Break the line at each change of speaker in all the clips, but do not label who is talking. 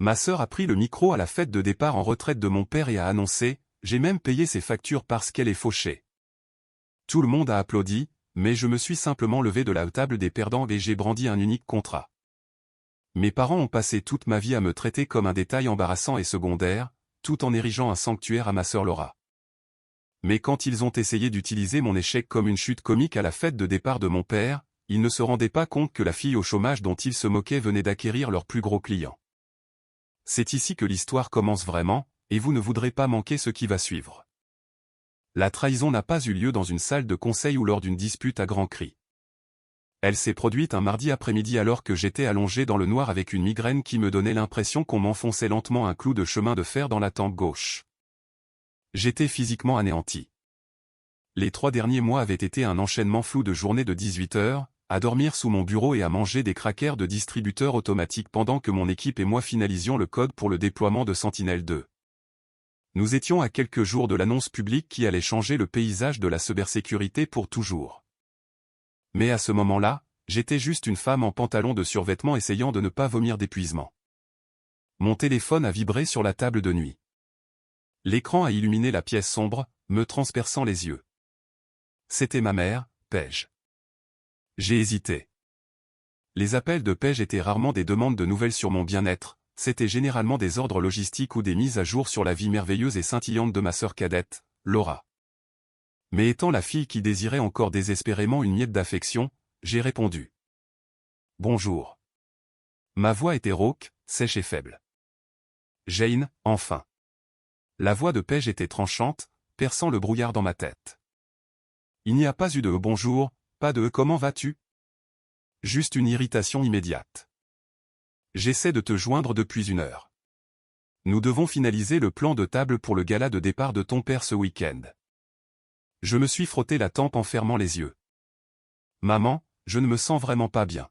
Ma sœur a pris le micro à la fête de départ en retraite de mon père et a annoncé « J'ai même payé ses factures parce qu'elle est fauchée ». Tout le monde a applaudi, mais je me suis simplement levé de la table des perdants et j'ai brandi un unique contrat. Mes parents ont passé toute ma vie à me traiter comme un détail embarrassant et secondaire, tout en érigeant un sanctuaire à ma sœur Laura. Mais quand ils ont essayé d'utiliser mon échec comme une chute comique à la fête de départ de mon père, ils ne se rendaient pas compte que la fille au chômage dont ils se moquaient venait d'acquérir leur plus gros client. C'est ici que l'histoire commence vraiment, et vous ne voudrez pas manquer ce qui va suivre. La trahison n'a pas eu lieu dans une salle de conseil ou lors d'une dispute à grands cris. Elle s'est produite un mardi après-midi alors que j'étais allongé dans le noir avec une migraine qui me donnait l'impression qu'on m'enfonçait lentement un clou de chemin de fer dans la tempe gauche. J'étais physiquement anéanti. Les 3 derniers mois avaient été un enchaînement flou de journées de 18 heures, à dormir sous mon bureau et à manger des crackers de distributeurs automatiques pendant que mon équipe et moi finalisions le code pour le déploiement de Sentinel-2. Nous étions à quelques jours de l'annonce publique qui allait changer le paysage de la cybersécurité pour toujours. Mais à ce moment-là, j'étais juste une femme en pantalon de survêtement essayant de ne pas vomir d'épuisement. Mon téléphone a vibré sur la table de nuit. L'écran a illuminé la pièce sombre, me transperçant les yeux. C'était ma mère, Paige. J'ai hésité. Les appels de Paige étaient rarement des demandes de nouvelles sur mon bien-être, c'était généralement des ordres logistiques ou des mises à jour sur la vie merveilleuse et scintillante de ma sœur cadette, Laura. Mais étant la fille qui désirait encore désespérément une miette d'affection, j'ai répondu. Bonjour. Ma voix était rauque, sèche et faible. Jane, enfin. La voix de Paige était tranchante, perçant le brouillard dans ma tête. Il n'y a pas eu de bonjour, pas de comment vas-tu? Juste une irritation immédiate. J'essaie de te joindre depuis 1 heure. Nous devons finaliser le plan de table pour le gala de départ de ton père ce week-end. Je me suis frotté la tempe en fermant les yeux. Maman, je ne me sens vraiment pas bien.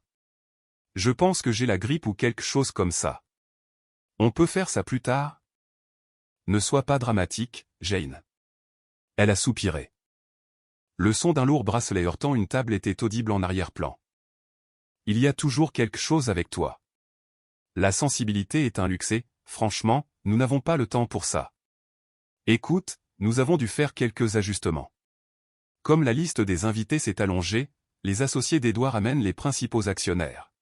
Je pense que j'ai la grippe ou quelque chose comme ça. On peut faire ça plus tard? Ne sois pas dramatique, Jane. Elle a soupiré. Le son d'un lourd bracelet heurtant une table était audible en arrière-plan. Il y a toujours quelque chose avec toi. La sensibilité est un luxe et, franchement, nous n'avons pas le temps pour ça. Écoute, nous avons dû faire quelques ajustements. Comme la liste des invités s'est allongée, les associés d'Edouard amènent les principaux actionnaires.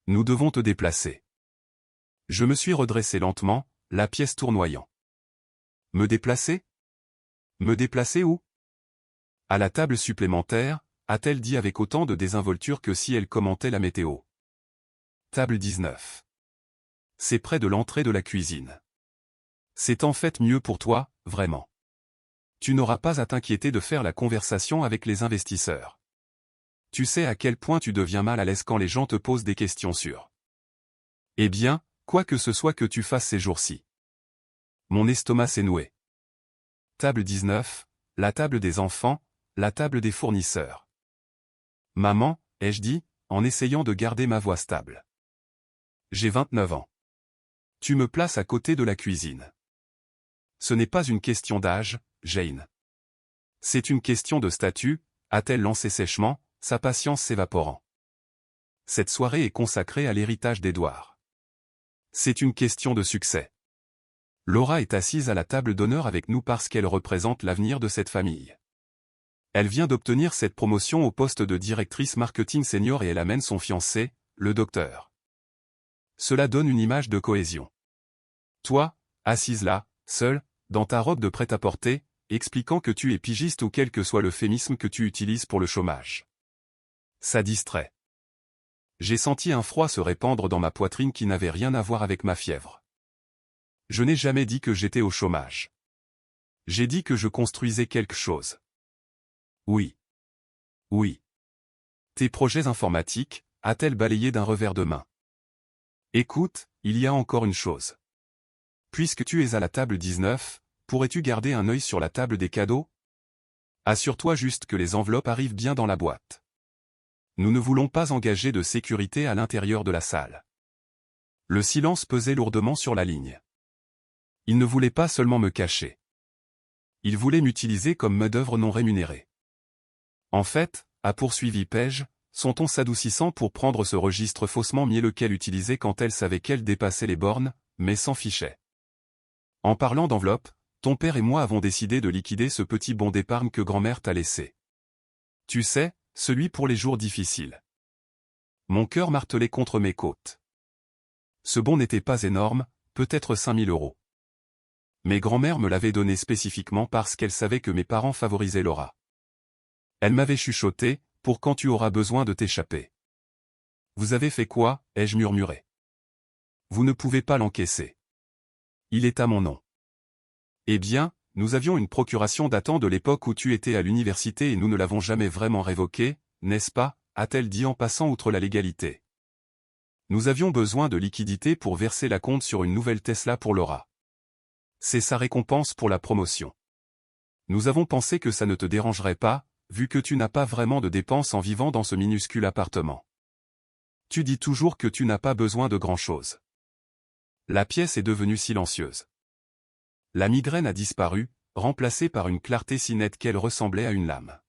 Nous devons te déplacer. Je me suis redressé lentement, la pièce tournoyant. Me déplacer? Me déplacer où? À la table supplémentaire, a-t-elle dit avec autant de désinvolture que si elle commentait la météo. Table 19. C'est près de l'entrée de la cuisine. C'est en fait mieux pour toi, vraiment. Tu n'auras pas à t'inquiéter de faire la conversation avec les investisseurs. Tu sais à quel point tu deviens mal à l'aise quand les gens te posent des questions sur. Eh bien, quoi que ce soit que tu fasses ces jours-ci. Mon estomac s'est noué. Table 19, la table des enfants, la table des fournisseurs. Maman, ai-je dit, en essayant de garder ma voix stable. J'ai 29 ans. Tu me places à côté de la cuisine. Ce n'est pas une question d'âge, Jane. C'est une question de statut, a-t-elle lancé sèchement, sa patience s'évaporant. Cette soirée est consacrée à l'héritage d'Edouard. C'est une question de succès. Laura est assise à la table d'honneur avec nous parce qu'elle représente l'avenir de cette famille. Elle vient d'obtenir cette promotion au poste de directrice marketing senior et elle amène son fiancé, le docteur. Cela donne une image de cohésion. Toi, assise là, seule, dans ta robe de prêt-à-porter, expliquant que tu es pigiste ou quel que soit l'euphémisme que tu utilises pour le chômage. Ça distrait. J'ai senti un froid se répandre dans ma poitrine qui n'avait rien à voir avec ma fièvre. Je n'ai jamais dit que j'étais au chômage. J'ai dit que je construisais quelque chose. Oui. Oui. Tes projets informatiques, a-t-elle balayé d'un revers de main. Écoute, il y a encore une chose. Puisque tu es à la table 19, pourrais-tu garder un œil sur la table des cadeaux? Assure-toi juste que les enveloppes arrivent bien dans la boîte. Nous ne voulons pas engager de sécurité à l'intérieur de la salle. Le silence pesait lourdement sur la ligne. Il ne voulait pas seulement me cacher. Il voulait m'utiliser comme main-d'œuvre non rémunérée. En fait, a poursuivi Paige, son ton s'adoucissant pour prendre ce registre faussement mielleux qu'elle utilisait quand elle savait qu'elle dépassait les bornes, mais s'en fichait. En parlant d'enveloppe, ton père et moi avons décidé de liquider ce petit bon d'épargne que grand-mère t'a laissé. Tu sais, celui pour les jours difficiles. Mon cœur martelait contre mes côtes. Ce bon n'était pas énorme, peut-être 5 000 €. Mais grand-mère me l'avait donné spécifiquement parce qu'elle savait que mes parents favorisaient Laura. Elle m'avait chuchoté, pour quand tu auras besoin de t'échapper. Vous avez fait quoi, ai-je murmuré. Vous ne pouvez pas l'encaisser. Il est à mon nom. Eh bien, nous avions une procuration datant de l'époque où tu étais à l'université et nous ne l'avons jamais vraiment révoquée, n'est-ce pas, a-t-elle dit en passant outre la légalité. Nous avions besoin de liquidités pour verser la compte sur une nouvelle Tesla pour Laura. C'est sa récompense pour la promotion. Nous avons pensé que ça ne te dérangerait pas, vu que tu n'as pas vraiment de dépenses en vivant dans ce minuscule appartement. Tu dis toujours que tu n'as pas besoin de grand-chose. La pièce est devenue silencieuse. La migraine a disparu, remplacée par une clarté si nette qu'elle ressemblait à une lame.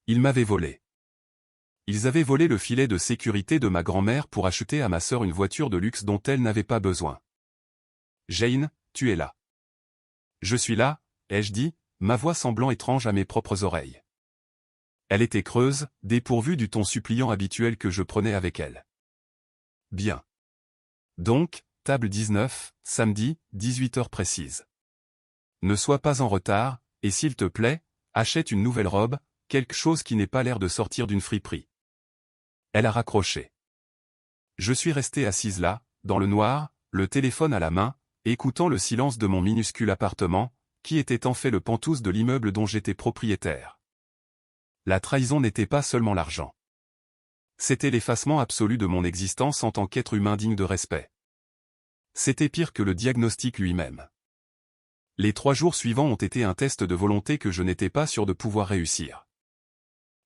Ils m'avaient volé. Ils avaient volé le filet de sécurité de ma grand-mère pour acheter à ma sœur une voiture de luxe dont elle n'avait pas besoin. Jane, tu es là. Je suis là, ai-je dit, ma voix semblant étrange à mes propres oreilles. Elle était creuse, dépourvue du ton suppliant habituel que je prenais avec elle. Bien. Donc, table 19, samedi, 18h précise. Ne sois pas en retard, et s'il te plaît, achète une nouvelle robe, quelque chose qui n'ait pas l'air de sortir d'une friperie. Elle a raccroché. Je suis resté assise là, dans le noir, le téléphone à la main, écoutant le silence de mon minuscule appartement, qui était en fait le penthouse de l'immeuble dont j'étais propriétaire. La trahison n'était pas seulement l'argent. C'était l'effacement absolu de mon existence en tant qu'être humain digne de respect. C'était pire que le diagnostic lui-même. Les 3 jours suivants ont été un test de volonté que je n'étais pas sûr de pouvoir réussir.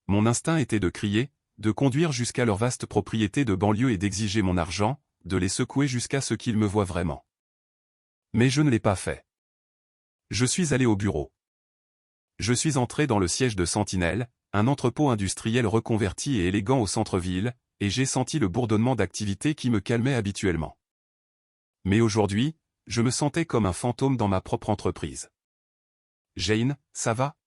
Mon instinct était de crier, de conduire jusqu'à leur vaste propriété de banlieue et d'exiger mon argent, de les secouer jusqu'à ce qu'ils me voient vraiment. Mais je ne l'ai pas fait. Je suis allé au bureau. Je suis entré dans le siège de Sentinelle, un entrepôt industriel reconverti et élégant au centre-ville, et j'ai senti le bourdonnement d'activité qui me calmait habituellement. Mais aujourd'hui, je me sentais comme un fantôme dans ma propre entreprise. Jane, ça va?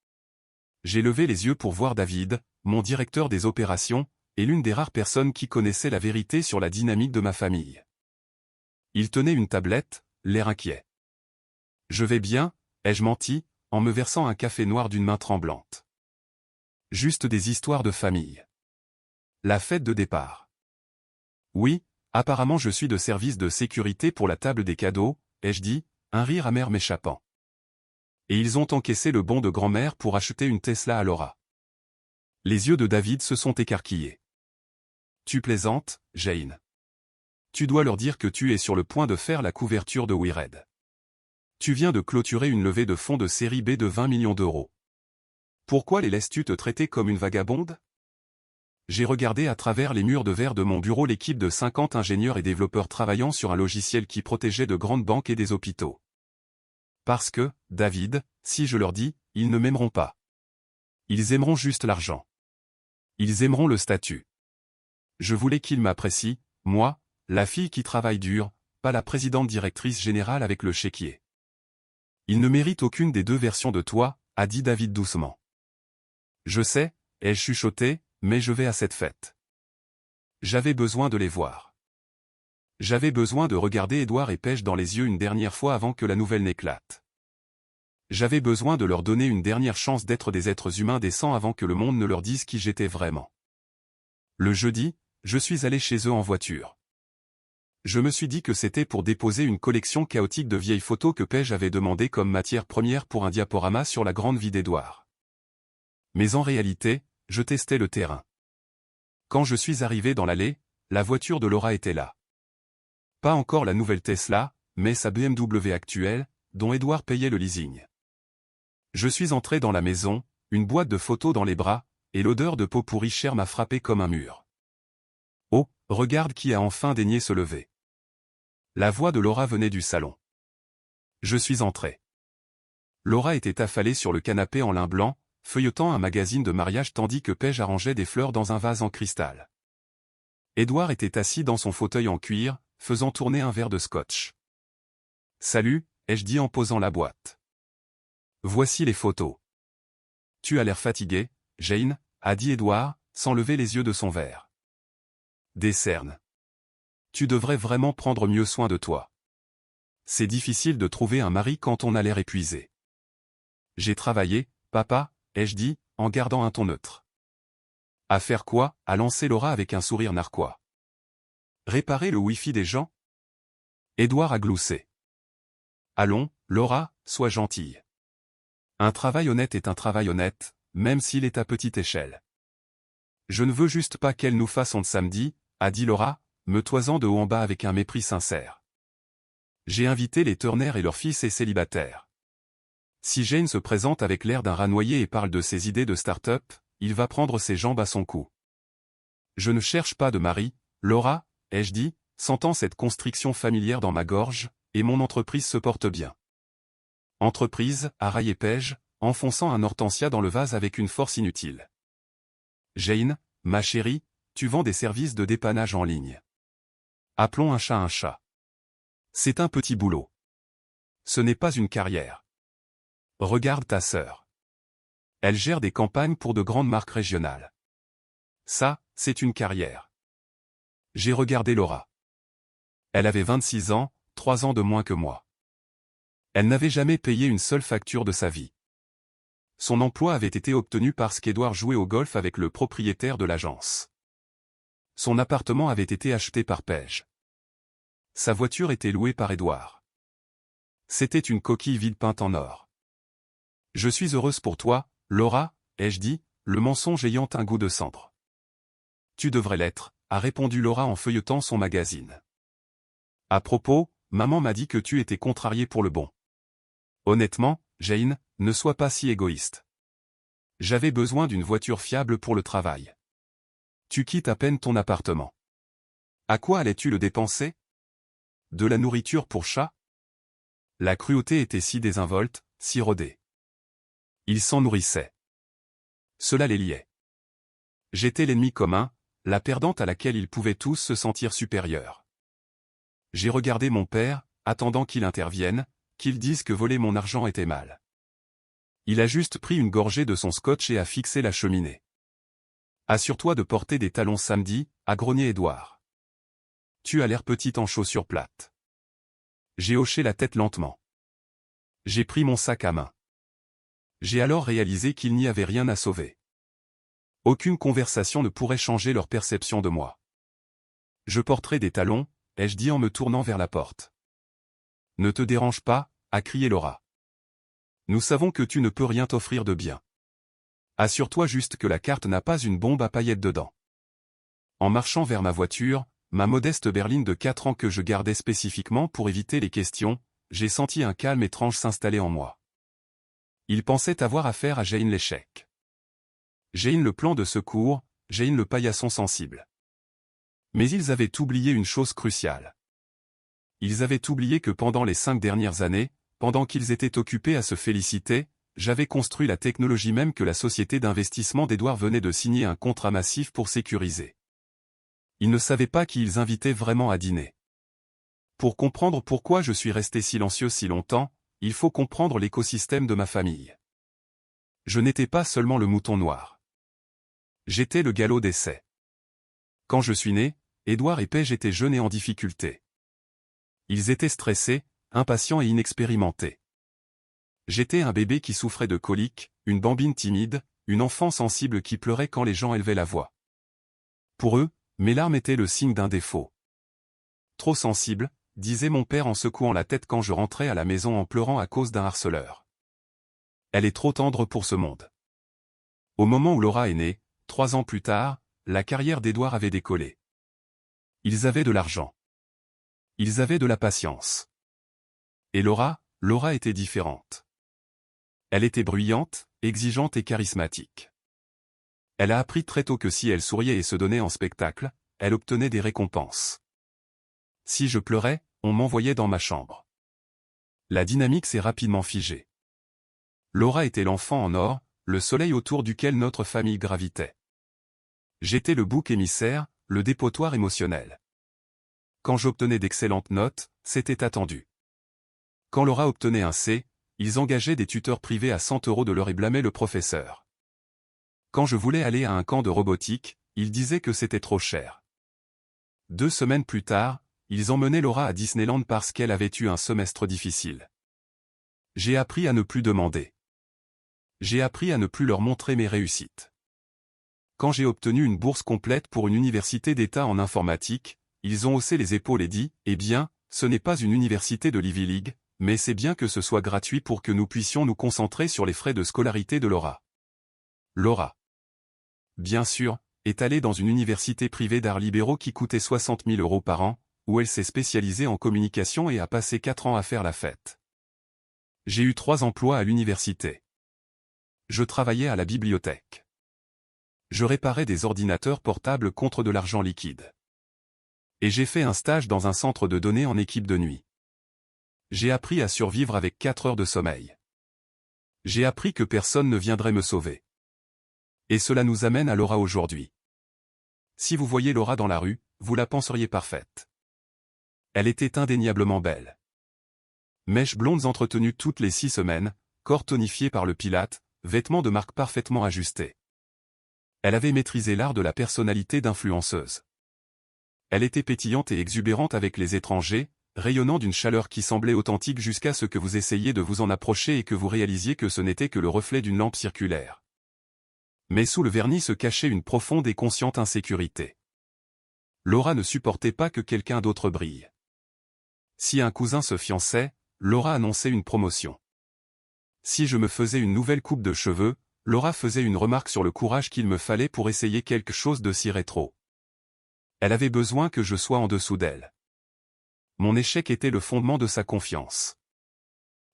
J'ai levé les yeux pour voir David, mon directeur des opérations, et l'une des rares personnes qui connaissait la vérité sur la dynamique de ma famille. Il tenait une tablette, l'air inquiet. Je vais bien, ai-je menti, en me versant un café noir d'une main tremblante. Juste des histoires de famille. La fête de départ. Oui, apparemment je suis de service de sécurité pour la table des cadeaux, ai-je dit, un rire amer m'échappant. Et ils ont encaissé le bon de grand-mère pour acheter une Tesla à Laura. Les yeux de David se sont écarquillés. Tu plaisantes, Jane. Tu dois leur dire que tu es sur le point de faire la couverture de WeRed. Tu viens de clôturer une levée de fonds de série B de 20 millions d'euros. Pourquoi les laisses-tu te traiter comme une vagabonde? J'ai regardé à travers les murs de verre de mon bureau l'équipe de 50 ingénieurs et développeurs travaillant sur un logiciel qui protégeait de grandes banques et des hôpitaux. Parce que, David, si je leur dis, ils ne m'aimeront pas. Ils aimeront juste l'argent. Ils aimeront le statut. Je voulais qu'ils m'apprécient, moi, la fille qui travaille dur, pas la présidente directrice générale avec le chéquier. Ils ne méritent aucune des 2 versions de toi, a dit David doucement. Je sais, ai-je chuchoté, mais je vais à cette fête. J'avais besoin de les voir. J'avais besoin de regarder Édouard et Pêche dans les yeux une dernière fois avant que la nouvelle n'éclate. J'avais besoin de leur donner une dernière chance d'être des êtres humains décents avant que le monde ne leur dise qui j'étais vraiment. Le jeudi, je suis allé chez eux en voiture. Je me suis dit que c'était pour déposer une collection chaotique de vieilles photos que Page avait demandé comme matière première pour un diaporama sur la grande vie d'Édouard. Mais en réalité, je testais le terrain. Quand je suis arrivé dans l'allée, la voiture de Laura était là. Pas encore la nouvelle Tesla, mais sa BMW actuelle, dont Édouard payait le leasing. Je suis entré dans la maison, une boîte de photos dans les bras, et l'odeur de peau pourrie chère m'a frappé comme un mur. Oh, regarde qui a enfin daigné se lever. La voix de Laura venait du salon. Je suis entré. Laura était affalée sur le canapé en lin blanc, feuilletant un magazine de mariage tandis que Paige arrangeait des fleurs dans un vase en cristal. Édouard était assis dans son fauteuil en cuir, faisant tourner un verre de scotch. « Salut », ai-je dit en posant la boîte. « Voici les photos. »« Tu as l'air fatigué, Jane », a dit Édouard, sans lever les yeux de son verre. « Des cernes. Tu devrais vraiment prendre mieux soin de toi. C'est difficile de trouver un mari quand on a l'air épuisé. »« J'ai travaillé, papa », ai-je dit, en gardant un ton neutre. « À faire quoi ?» a lancé Laura avec un sourire narquois. « Réparer le Wi-Fi des gens ?» Édouard a gloussé. « Allons, Laura, sois gentille. Un travail honnête est un travail honnête, même s'il est à petite échelle. »« Je ne veux juste pas qu'elle nous fasse honte samedi, » a dit Laura, me toisant de haut en bas avec un mépris sincère. « J'ai invité les Turner et leur fils est célibataire. Si Jane se présente avec l'air d'un rat noyé et parle de ses idées de start-up, il va prendre ses jambes à son cou. »« Je ne cherche pas de mari, Laura, » ai-je dit, sentant cette constriction familière dans ma gorge, et mon entreprise se porte bien. « Entreprise » a raillé Paige, enfonçant un hortensia dans le vase avec une force inutile. « Jane, ma chérie, tu vends des services de dépannage en ligne. Appelons un chat un chat. C'est un petit boulot. Ce n'est pas une carrière. Regarde ta sœur. Elle gère des campagnes pour de grandes marques régionales. Ça, c'est une carrière. » J'ai regardé Laura. Elle avait 26 ans, 3 ans de moins que moi. Elle n'avait jamais payé une seule facture de sa vie. Son emploi avait été obtenu parce qu'Édouard jouait au golf avec le propriétaire de l'agence. Son appartement avait été acheté par Paige. Sa voiture était louée par Édouard. C'était une coquille vide peinte en or. « Je suis heureuse pour toi, Laura, » ai-je dit, le mensonge ayant un goût de cendre. « Tu devrais l'être, » a répondu Laura en feuilletant son magazine. « À propos, maman m'a dit que tu étais contrariée pour le bon. Honnêtement, Jane, ne sois pas si égoïste. J'avais besoin d'une voiture fiable pour le travail. Tu quittes à peine ton appartement. À quoi allais-tu le dépenser? De la nourriture pour chat? » La cruauté était si désinvolte, si rodée. Ils s'en nourrissaient. Cela les liait. J'étais l'ennemi commun, la perdante à laquelle ils pouvaient tous se sentir supérieurs. J'ai regardé mon père, attendant qu'il intervienne, qu'il dise que voler mon argent était mal. Il a juste pris une gorgée de son scotch et a fixé la cheminée. « Assure-toi de porter des talons samedi, » a grogné Édouard. « Tu as l'air petite en chaussures plates. » J'ai hoché la tête lentement. J'ai pris mon sac à main. J'ai alors réalisé qu'il n'y avait rien à sauver. Aucune conversation ne pourrait changer leur perception de moi. « Je porterai des talons, » ai-je dit en me tournant vers la porte. « Ne te dérange pas, » a crié Laura. « Nous savons que tu ne peux rien t'offrir de bien. Assure-toi juste que la carte n'a pas une bombe à paillettes dedans. » En marchant vers ma voiture, ma modeste berline de 4 ans que je gardais spécifiquement pour éviter les questions, j'ai senti un calme étrange s'installer en moi. Il pensait avoir affaire à Jane l'échec. Jane le plan de secours, Jane le paillasson sensible. Mais ils avaient oublié une chose cruciale. Ils avaient oublié que pendant les 5 dernières années, pendant qu'ils étaient occupés à se féliciter, j'avais construit la technologie même que la société d'investissement d'Édouard venait de signer un contrat massif pour sécuriser. Ils ne savaient pas qui ils invitaient vraiment à dîner. Pour comprendre pourquoi je suis resté silencieux si longtemps, il faut comprendre l'écosystème de ma famille. Je n'étais pas seulement le mouton noir. J'étais le galop d'essai. Quand je suis né, Édouard et Paige étaient jeunes et en difficulté. Ils étaient stressés, impatients et inexpérimentés. J'étais un bébé qui souffrait de coliques, une bambine timide, une enfant sensible qui pleurait quand les gens élevaient la voix. Pour eux, mes larmes étaient le signe d'un défaut. Trop sensible, disait mon père en secouant la tête quand je rentrais à la maison en pleurant à cause d'un harceleur. Elle est trop tendre pour ce monde. Au moment où Laura est née, 3 ans plus tard, la carrière d'Édouard avait décollé. Ils avaient de l'argent. Ils avaient de la patience. Et Laura était différente. Elle était bruyante, exigeante et charismatique. Elle a appris très tôt que si elle souriait et se donnait en spectacle, elle obtenait des récompenses. Si je pleurais, on m'envoyait dans ma chambre. La dynamique s'est rapidement figée. Laura était l'enfant en or, le soleil autour duquel notre famille gravitait. J'étais le bouc émissaire, le dépotoir émotionnel. Quand j'obtenais d'excellentes notes, c'était attendu. Quand Laura obtenait un C, ils engageaient des tuteurs privés à 100 € de l'heure et blâmaient le professeur. Quand je voulais aller à un camp de robotique, ils disaient que c'était trop cher. 2 semaines plus tard, ils emmenaient Laura à Disneyland parce qu'elle avait eu un semestre difficile. J'ai appris à ne plus demander. J'ai appris à ne plus leur montrer mes réussites. Quand j'ai obtenu une bourse complète pour une université d'État en informatique, ils ont haussé les épaules et dit « Eh bien, ce n'est pas une université de l'Ivy League, mais c'est bien que ce soit gratuit pour que nous puissions nous concentrer sur les frais de scolarité de Laura. » Laura, bien sûr, est allée dans une université privée d'arts libéraux qui coûtait 60 000 € par an, où elle s'est spécialisée en communication et a passé 4 ans à faire la fête. J'ai eu 3 emplois à l'université. Je travaillais à la bibliothèque. Je réparais des ordinateurs portables contre de l'argent liquide. Et j'ai fait un stage dans un centre de données en équipe de nuit. J'ai appris à survivre avec 4 heures de sommeil. J'ai appris que personne ne viendrait me sauver. Et cela nous amène à Laura aujourd'hui. Si vous voyez Laura dans la rue, vous la penseriez parfaite. Elle était indéniablement belle. Mèches blondes entretenues toutes les 6 semaines, corps tonifié par le Pilate, vêtements de marque parfaitement ajustés. Elle avait maîtrisé l'art de la personnalité d'influenceuse. Elle était pétillante et exubérante avec les étrangers, rayonnant d'une chaleur qui semblait authentique jusqu'à ce que vous essayiez de vous en approcher et que vous réalisiez que ce n'était que le reflet d'une lampe circulaire. Mais sous le vernis se cachait une profonde et consciente insécurité. Laura ne supportait pas que quelqu'un d'autre brille. Si un cousin se fiançait, Laura annonçait une promotion. Si je me faisais une nouvelle coupe de cheveux, Laura faisait une remarque sur le courage qu'il me fallait pour essayer quelque chose de si rétro. Elle avait besoin que je sois en dessous d'elle. Mon échec était le fondement de sa confiance.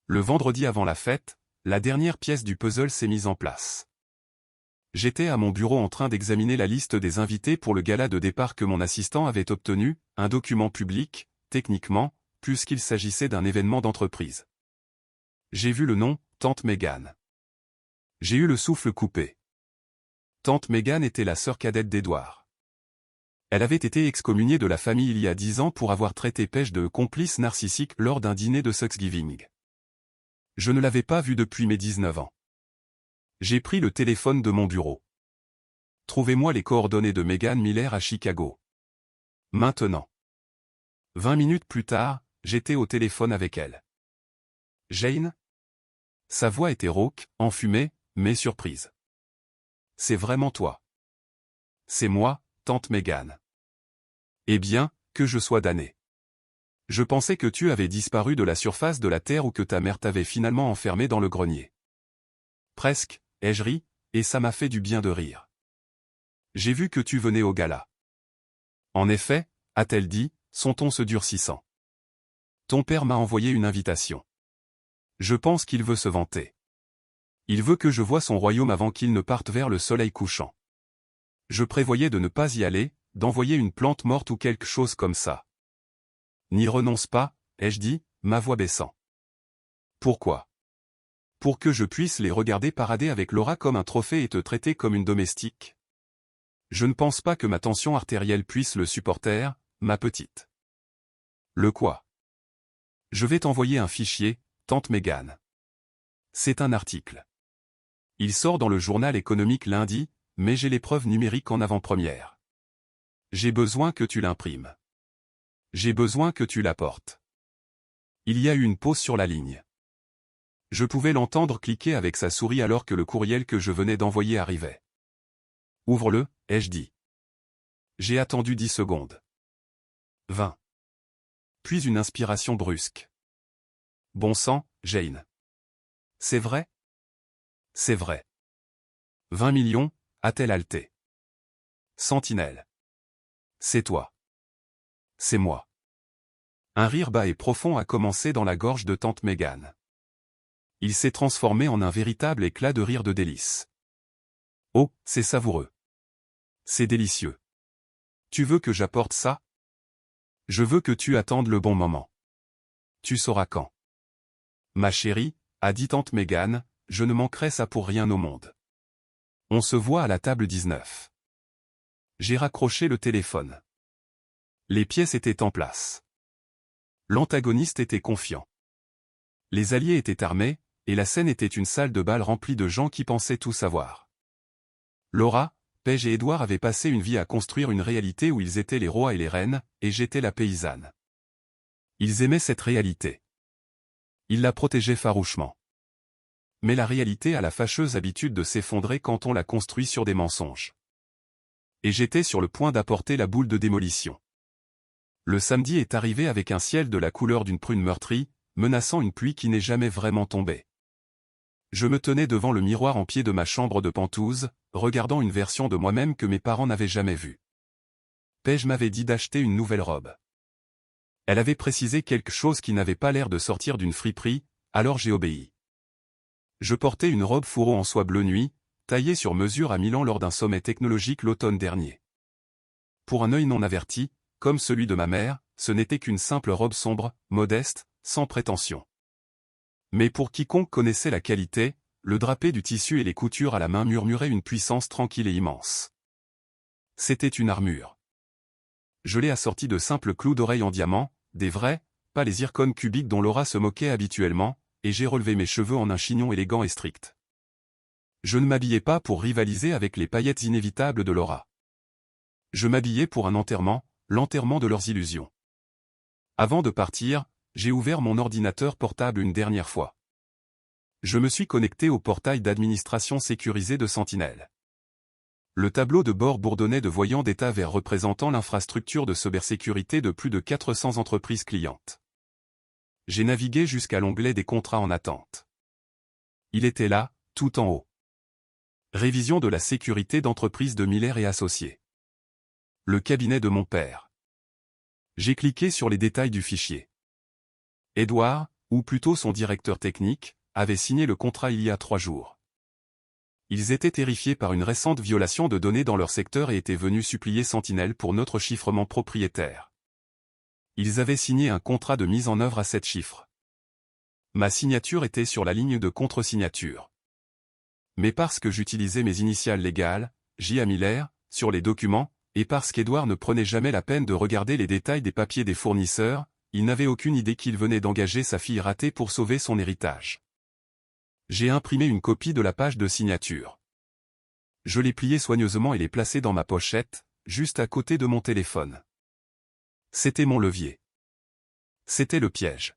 Le vendredi avant la fête, la dernière pièce du puzzle s'est mise en place. J'étais à mon bureau en train d'examiner la liste des invités pour le gala de départ que mon assistant avait obtenu, un document public, techniquement, puisqu'il s'agissait d'un événement d'entreprise. J'ai vu le nom, Tante Mégane. J'ai eu le souffle coupé. Tante Mégane était la sœur cadette d'Édouard. Elle avait été excommuniée de la famille il y a 10 ans pour avoir traité Pêche de complice narcissique lors d'un dîner de Thanksgiving. Je ne l'avais pas vue depuis mes 19 ans. J'ai pris le téléphone de mon bureau. Trouvez-moi les coordonnées de Megan Miller à Chicago. Maintenant. 20 minutes plus tard, j'étais au téléphone avec elle. Jane? Sa voix était rauque, enfumée, mais surprise. C'est vraiment toi. C'est moi, tante Megan. Eh bien, que je sois damné. Je pensais que tu avais disparu de la surface de la terre ou que ta mère t'avait finalement enfermé dans le grenier. Presque, ai-je ri, et ça m'a fait du bien de rire. J'ai vu que tu venais au gala. En effet, a-t-elle dit, son ton se durcissant. Ton père m'a envoyé une invitation. Je pense qu'il veut se vanter. Il veut que je voie son royaume avant qu'il ne parte vers le soleil couchant. Je prévoyais de ne pas y aller, d'envoyer une plante morte ou quelque chose comme ça. N'y renonce pas, ai-je dit, ma voix baissant. Pourquoi? Pour que je puisse les regarder parader avec Laura comme un trophée et te traiter comme une domestique? Je ne pense pas que ma tension artérielle puisse le supporter, ma petite. Le quoi? Je vais t'envoyer un fichier, tante Mégane. C'est un article. Il sort dans le journal économique lundi, mais j'ai les preuves numériques en avant-première. J'ai besoin que tu l'imprimes. J'ai besoin que tu l'apportes. Il y a eu une pause sur la ligne. Je pouvais l'entendre cliquer avec sa souris alors que le courriel que je venais d'envoyer arrivait. Ouvre-le, ai-je dit. J'ai attendu 10 secondes. 20. Puis une inspiration brusque. Bon sang, Jane. C'est vrai? C'est vrai. 20 millions, a-t-elle haleté. Sentinelle. C'est toi. C'est moi. Un rire bas et profond a commencé dans la gorge de tante Mégane. Il s'est transformé en un véritable éclat de rire de délice. Oh, c'est savoureux. C'est délicieux. Tu veux que j'apporte ça? Je veux que tu attendes le bon moment. Tu sauras quand. Ma chérie, a dit tante Mégane, je ne manquerai ça pour rien au monde. On se voit à la table 19. J'ai raccroché le téléphone. Les pièces étaient en place. L'antagoniste était confiant. Les alliés étaient armés, et la scène était une salle de bal remplie de gens qui pensaient tout savoir. Laura, Paige et Edward avaient passé une vie à construire une réalité où ils étaient les rois et les reines, et j'étais la paysanne. Ils aimaient cette réalité. Ils la protégeaient farouchement. Mais la réalité a la fâcheuse habitude de s'effondrer quand on la construit sur des mensonges. Et j'étais sur le point d'apporter la boule de démolition. Le samedi est arrivé avec un ciel de la couleur d'une prune meurtrie, menaçant une pluie qui n'est jamais vraiment tombée. Je me tenais devant le miroir en pied de ma chambre de Penthouse, regardant une version de moi-même que mes parents n'avaient jamais vue. Paige m'avait dit d'acheter une nouvelle robe. Elle avait précisé quelque chose qui n'avait pas l'air de sortir d'une friperie, alors j'ai obéi. Je portais une robe fourreau en soie bleu nuit, taillée sur mesure à Milan lors d'un sommet technologique l'automne dernier. Pour un œil non averti, comme celui de ma mère, ce n'était qu'une simple robe sombre, modeste, sans prétention. Mais pour quiconque connaissait la qualité, le drapé du tissu et les coutures à la main murmuraient une puissance tranquille et immense. C'était une armure. Je l'ai assortie de simples clous d'oreilles en diamant, des vrais, pas les zircones cubiques dont Laura se moquait habituellement, et j'ai relevé mes cheveux en un chignon élégant et strict. Je ne m'habillais pas pour rivaliser avec les paillettes inévitables de Laura. Je m'habillais pour un enterrement, l'enterrement de leurs illusions. Avant de partir, j'ai ouvert mon ordinateur portable une dernière fois. Je me suis connecté au portail d'administration sécurisé de Sentinelle. Le tableau de bord bourdonnait de voyants d'état vert représentant l'infrastructure de cybersécurité de plus de 400 entreprises clientes. J'ai navigué jusqu'à l'onglet des contrats en attente. Il était là, tout en haut. Révision de la sécurité d'entreprise de Miller et Associés. Le cabinet de mon père. J'ai cliqué sur les détails du fichier. Edward, ou plutôt son directeur technique, avait signé le contrat il y a 3 jours. Ils étaient terrifiés par une récente violation de données dans leur secteur et étaient venus supplier Sentinelle pour notre chiffrement propriétaire. Ils avaient signé un contrat de mise en œuvre à 7 chiffres. Ma signature était sur la ligne de contre-signature. Mais parce que j'utilisais mes initiales légales, J.A. Miller, sur les documents, et parce qu'Edward ne prenait jamais la peine de regarder les détails des papiers des fournisseurs, il n'avait aucune idée qu'il venait d'engager sa fille ratée pour sauver son héritage. J'ai imprimé une copie de la page de signature. Je l'ai pliée soigneusement et l'ai placée dans ma pochette, juste à côté de mon téléphone. C'était mon levier. C'était le piège.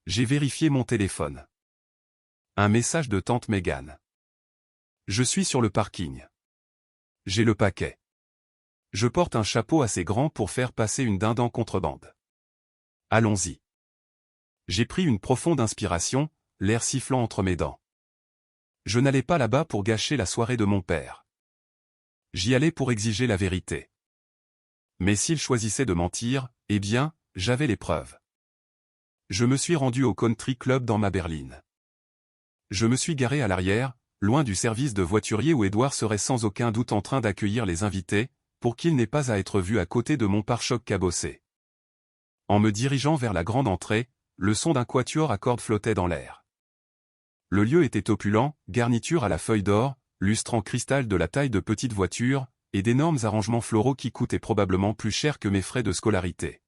J'ai vérifié mon téléphone. Un message de tante Megan. Je suis sur le parking. J'ai le paquet. Je porte un chapeau assez grand pour faire passer une dinde en contrebande. Allons-y. J'ai pris une profonde inspiration, l'air sifflant entre mes dents. Je n'allais pas là-bas pour gâcher la soirée de mon père. J'y allais pour exiger la vérité. Mais s'il choisissait de mentir, eh bien, j'avais les preuves. Je me suis rendu au country club dans ma berline. Je me suis garé à l'arrière, loin du service de voiturier où Edward serait sans aucun doute en train d'accueillir les invités, pour qu'il n'ait pas à être vu à côté de mon pare-choc cabossé. En me dirigeant vers la grande entrée, le son d'un quatuor à cordes flottait dans l'air. Le lieu était opulent, garniture à la feuille d'or, lustre en cristal de la taille de petites voitures, et d'énormes arrangements floraux qui coûtaient probablement plus cher que mes frais de scolarité.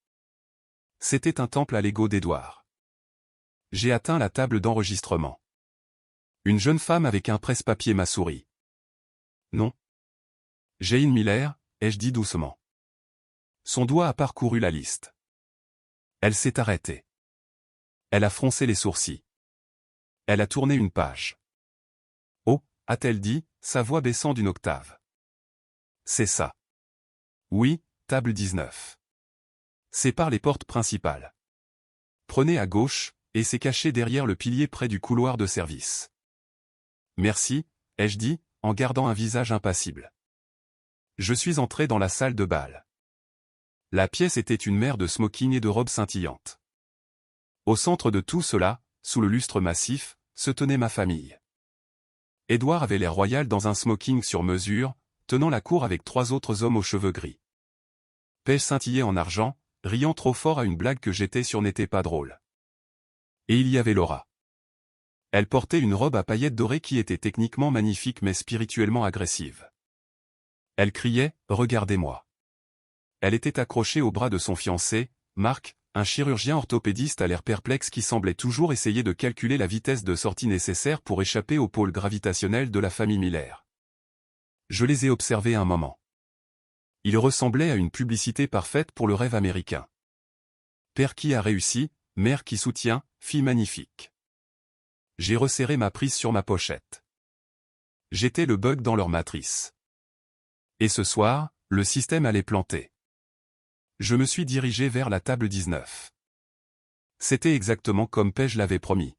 C'était un temple à l'ego d'Edward. J'ai atteint la table d'enregistrement. Une jeune femme avec un presse-papier m'a souri. Non. Jane Miller, ai-je dit doucement. Son doigt a parcouru la liste. Elle s'est arrêtée. Elle a froncé les sourcils. Elle a tourné une page. Oh, a-t-elle dit, sa voix baissant d'une octave. C'est ça. Oui, table 19. C'est par les portes principales. Prenez à gauche, et c'est caché derrière le pilier près du couloir de service. Merci, ai-je dit, en gardant un visage impassible. Je suis entré dans la salle de bal. La pièce était une mer de smoking et de robes scintillantes. Au centre de tout cela, sous le lustre massif, se tenait ma famille. Edward avait l'air royal dans un smoking sur mesure, tenant la cour avec 3 autres hommes aux cheveux gris. Paige scintillait en argent, riant trop fort à une blague que j'étais sûr n'était pas drôle. Et il y avait Laura. Elle portait une robe à paillettes dorées qui était techniquement magnifique mais spirituellement agressive. Elle criait « Regardez-moi ». Elle était accrochée au bras de son fiancé, Marc, un chirurgien orthopédiste à l'air perplexe qui semblait toujours essayer de calculer la vitesse de sortie nécessaire pour échapper au pôle gravitationnel de la famille Miller. Je les ai observés un moment. Ils ressemblaient à une publicité parfaite pour le rêve américain. Père qui a réussi, mère qui soutient, fille magnifique. J'ai resserré ma prise sur ma pochette. J'étais le bug dans leur matrice. Et ce soir, le système allait planter. Je me suis dirigé vers la table 19. C'était exactement comme Paige l'avait promis.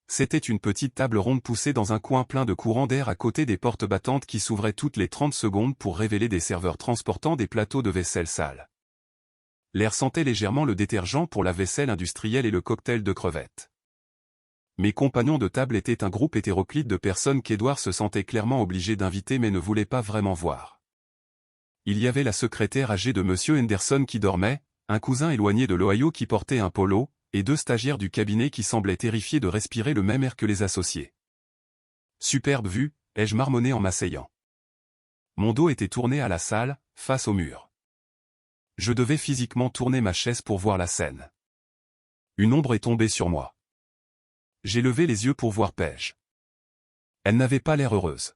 C'était une petite table ronde poussée dans un coin plein de courants d'air à côté des portes battantes qui s'ouvraient toutes les 30 secondes pour révéler des serveurs transportant des plateaux de vaisselle sale. L'air sentait légèrement le détergent pour la vaisselle industrielle et le cocktail de crevettes. Mes compagnons de table étaient un groupe hétéroclite de personnes qu'Edward se sentait clairement obligé d'inviter mais ne voulait pas vraiment voir. Il y avait la secrétaire âgée de M. Henderson qui dormait, un cousin éloigné de l'Ohio qui portait un polo, et 2 stagiaires du cabinet qui semblaient terrifiés de respirer le même air que les associés. Superbe vue, ai-je marmonné en m'asseyant. Mon dos était tourné à la salle, face au mur. Je devais physiquement tourner ma chaise pour voir la scène. Une ombre est tombée sur moi. J'ai levé les yeux pour voir Paige. Elle n'avait pas l'air heureuse.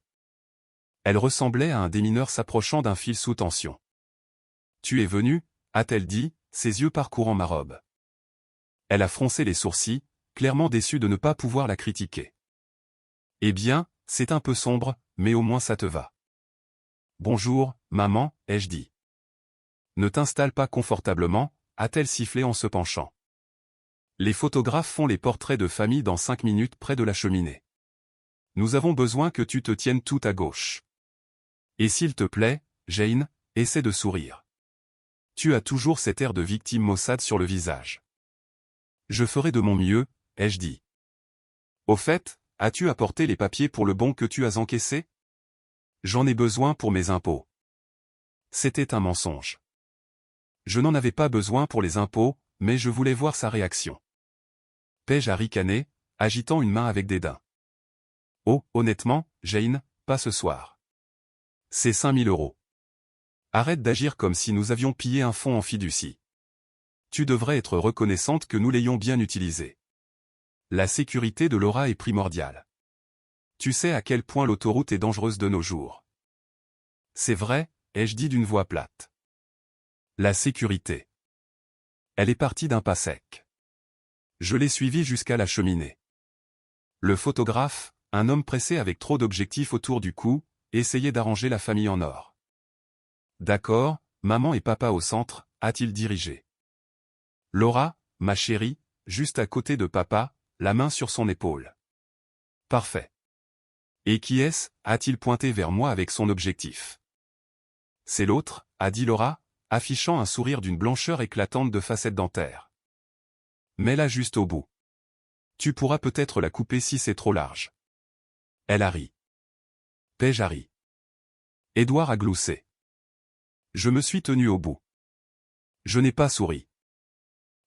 Elle ressemblait à un démineur s'approchant d'un fil sous tension. « Tu es venu » a-t-elle dit, ses yeux parcourant ma robe. Elle a froncé les sourcils, clairement déçue de ne pas pouvoir la critiquer. « Eh bien, c'est un peu sombre, mais au moins ça te va. »« Bonjour, maman, ai-je dit. »« Ne t'installe pas confortablement » a-t-elle sifflé en se penchant. Les photographes font les portraits de famille dans 5 minutes près de la cheminée. Nous avons besoin que tu te tiennes tout à gauche. Et s'il te plaît, Jane, essaie de sourire. Tu as toujours cet air de victime maussade sur le visage. Je ferai de mon mieux, ai-je dit. Au fait, as-tu apporté les papiers pour le bon que tu as encaissé? J'en ai besoin pour mes impôts. C'était un mensonge. Je n'en avais pas besoin pour les impôts, mais je voulais voir sa réaction. Paige a ricané, agitant une main avec dédain. Oh, honnêtement, Jane, pas ce soir. C'est 5 000 €. Arrête d'agir comme si nous avions pillé un fonds en fiducie. Tu devrais être reconnaissante que nous l'ayons bien utilisé. La sécurité de Laura est primordiale. Tu sais à quel point l'autoroute est dangereuse de nos jours. C'est vrai, ai-je dit d'une voix plate. La sécurité. Elle est partie d'un pas sec. Je l'ai suivie jusqu'à la cheminée. Le photographe, un homme pressé avec trop d'objectifs autour du cou, essayait d'arranger la famille en or. D'accord, maman et papa au centre, a-t-il dirigé. Laura, ma chérie, juste à côté de papa, la main sur son épaule. Parfait. Et qui est-ce, a-t-il pointé vers moi avec son objectif. C'est l'autre, a dit Laura, affichant un sourire d'une blancheur éclatante de facettes dentaires. Mets-la juste au bout. Tu pourras peut-être la couper si c'est trop large. Elle a ri. Paige a ri. Édouard a gloussé. Je me suis tenu au bout. Je n'ai pas souri.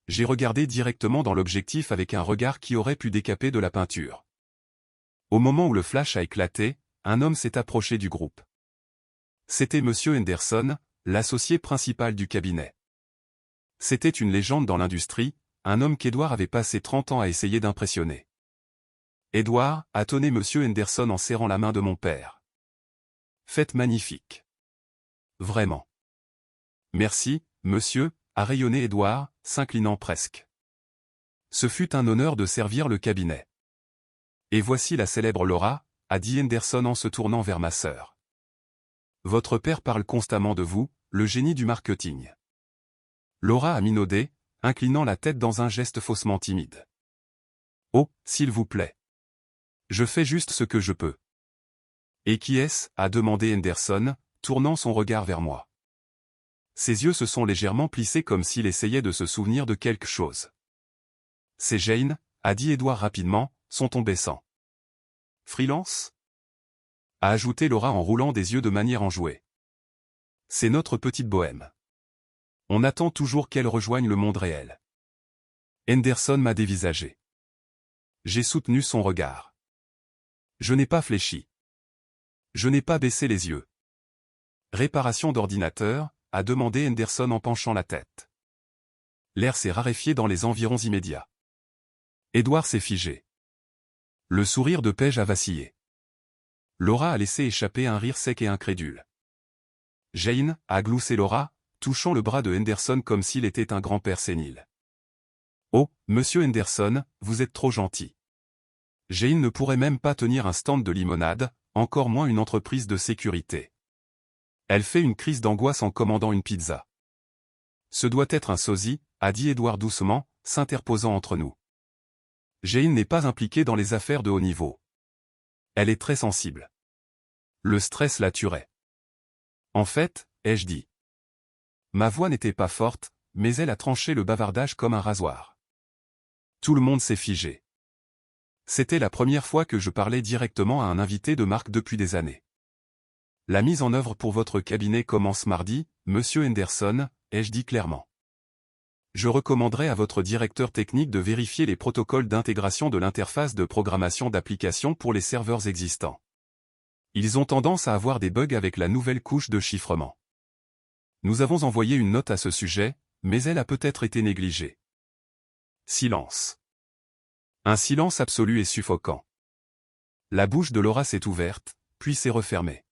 J'ai regardé directement dans l'objectif avec un regard qui aurait pu décaper de la peinture. Au moment où le flash a éclaté, un homme s'est approché du groupe. C'était M. Henderson, l'associé principal du cabinet. C'était une légende dans l'industrie, un homme qu'Edward avait passé 30 ans à essayer d'impressionner. Edward, a tonné M. Henderson en serrant la main de mon père. Faites magnifique. Vraiment. Merci, monsieur, a rayonné Edward, s'inclinant presque. Ce fut un honneur de servir le cabinet. Et voici la célèbre Laura, a dit Henderson en se tournant vers ma sœur. Votre père parle constamment de vous, le génie du marketing. Laura a minaudé, inclinant la tête dans un geste faussement timide. Oh, s'il vous plaît. Je fais juste ce que je peux. Et qui est-ce, a demandé Henderson, tournant son regard vers moi. Ses yeux se sont légèrement plissés comme s'il essayait de se souvenir de quelque chose. C'est Jane, a dit Edward rapidement, son ton baissant. Freelance? A ajouté Laura en roulant des yeux de manière enjouée. C'est notre petite bohème. On attend toujours qu'elle rejoigne le monde réel. Henderson m'a dévisagé. J'ai soutenu son regard. Je n'ai pas fléchi. Je n'ai pas baissé les yeux. Réparation d'ordinateur, a demandé Henderson en penchant la tête. L'air s'est raréfié dans les environs immédiats. Edward s'est figé. Le sourire de Paige a vacillé. Laura a laissé échapper un rire sec et incrédule. Jane a gloussé Laura, touchant le bras de Henderson comme s'il était un grand-père sénile. « Oh, monsieur Henderson, vous êtes trop gentil. » Jane ne pourrait même pas tenir un stand de limonade, encore moins une entreprise de sécurité. Elle fait une crise d'angoisse en commandant une pizza. « Ce doit être un sosie, » a dit Edward doucement, s'interposant entre nous. Jane n'est pas impliquée dans les affaires de haut niveau. Elle est très sensible. Le stress la tuerait. En fait, ai-je dit. Ma voix n'était pas forte, mais elle a tranché le bavardage comme un rasoir. Tout le monde s'est figé. C'était la première fois que je parlais directement à un invité de marque depuis des années. La mise en œuvre pour votre cabinet commence mardi, monsieur Henderson, ai-je dit clairement. Je recommanderais à votre directeur technique de vérifier les protocoles d'intégration de l'interface de programmation d'application pour les serveurs existants. Ils ont tendance à avoir des bugs avec la nouvelle couche de chiffrement. Nous avons envoyé une note à ce sujet, mais elle a peut-être été négligée. Silence. Un silence absolu et suffocant. La bouche de Laura s'est ouverte, puis s'est refermée.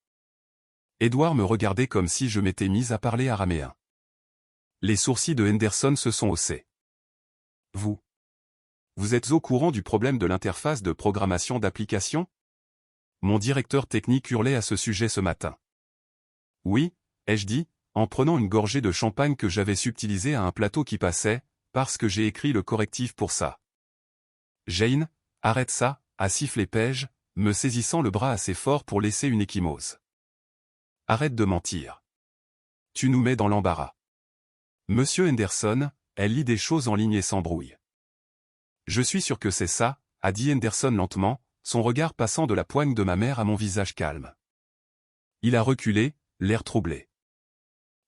Edward me regardait comme si je m'étais mise à parler araméen. Les sourcils de Henderson se sont haussés. Vous êtes au courant du problème de l'interface de programmation d'application? Mon directeur technique hurlait à ce sujet ce matin. Oui, ai-je dit, en prenant une gorgée de champagne que j'avais subtilisé à un plateau qui passait, parce que j'ai écrit le correctif pour ça. Jane, arrête ça, a sifflé Paige, me saisissant le bras assez fort pour laisser une ecchymose. Arrête de mentir. Tu nous mets dans l'embarras. Monsieur Henderson, elle lit des choses en ligne et s'embrouille. Je suis sûr que c'est ça, a dit Henderson lentement, son regard passant de la poigne de ma mère à mon visage calme. Il a reculé, l'air troublé.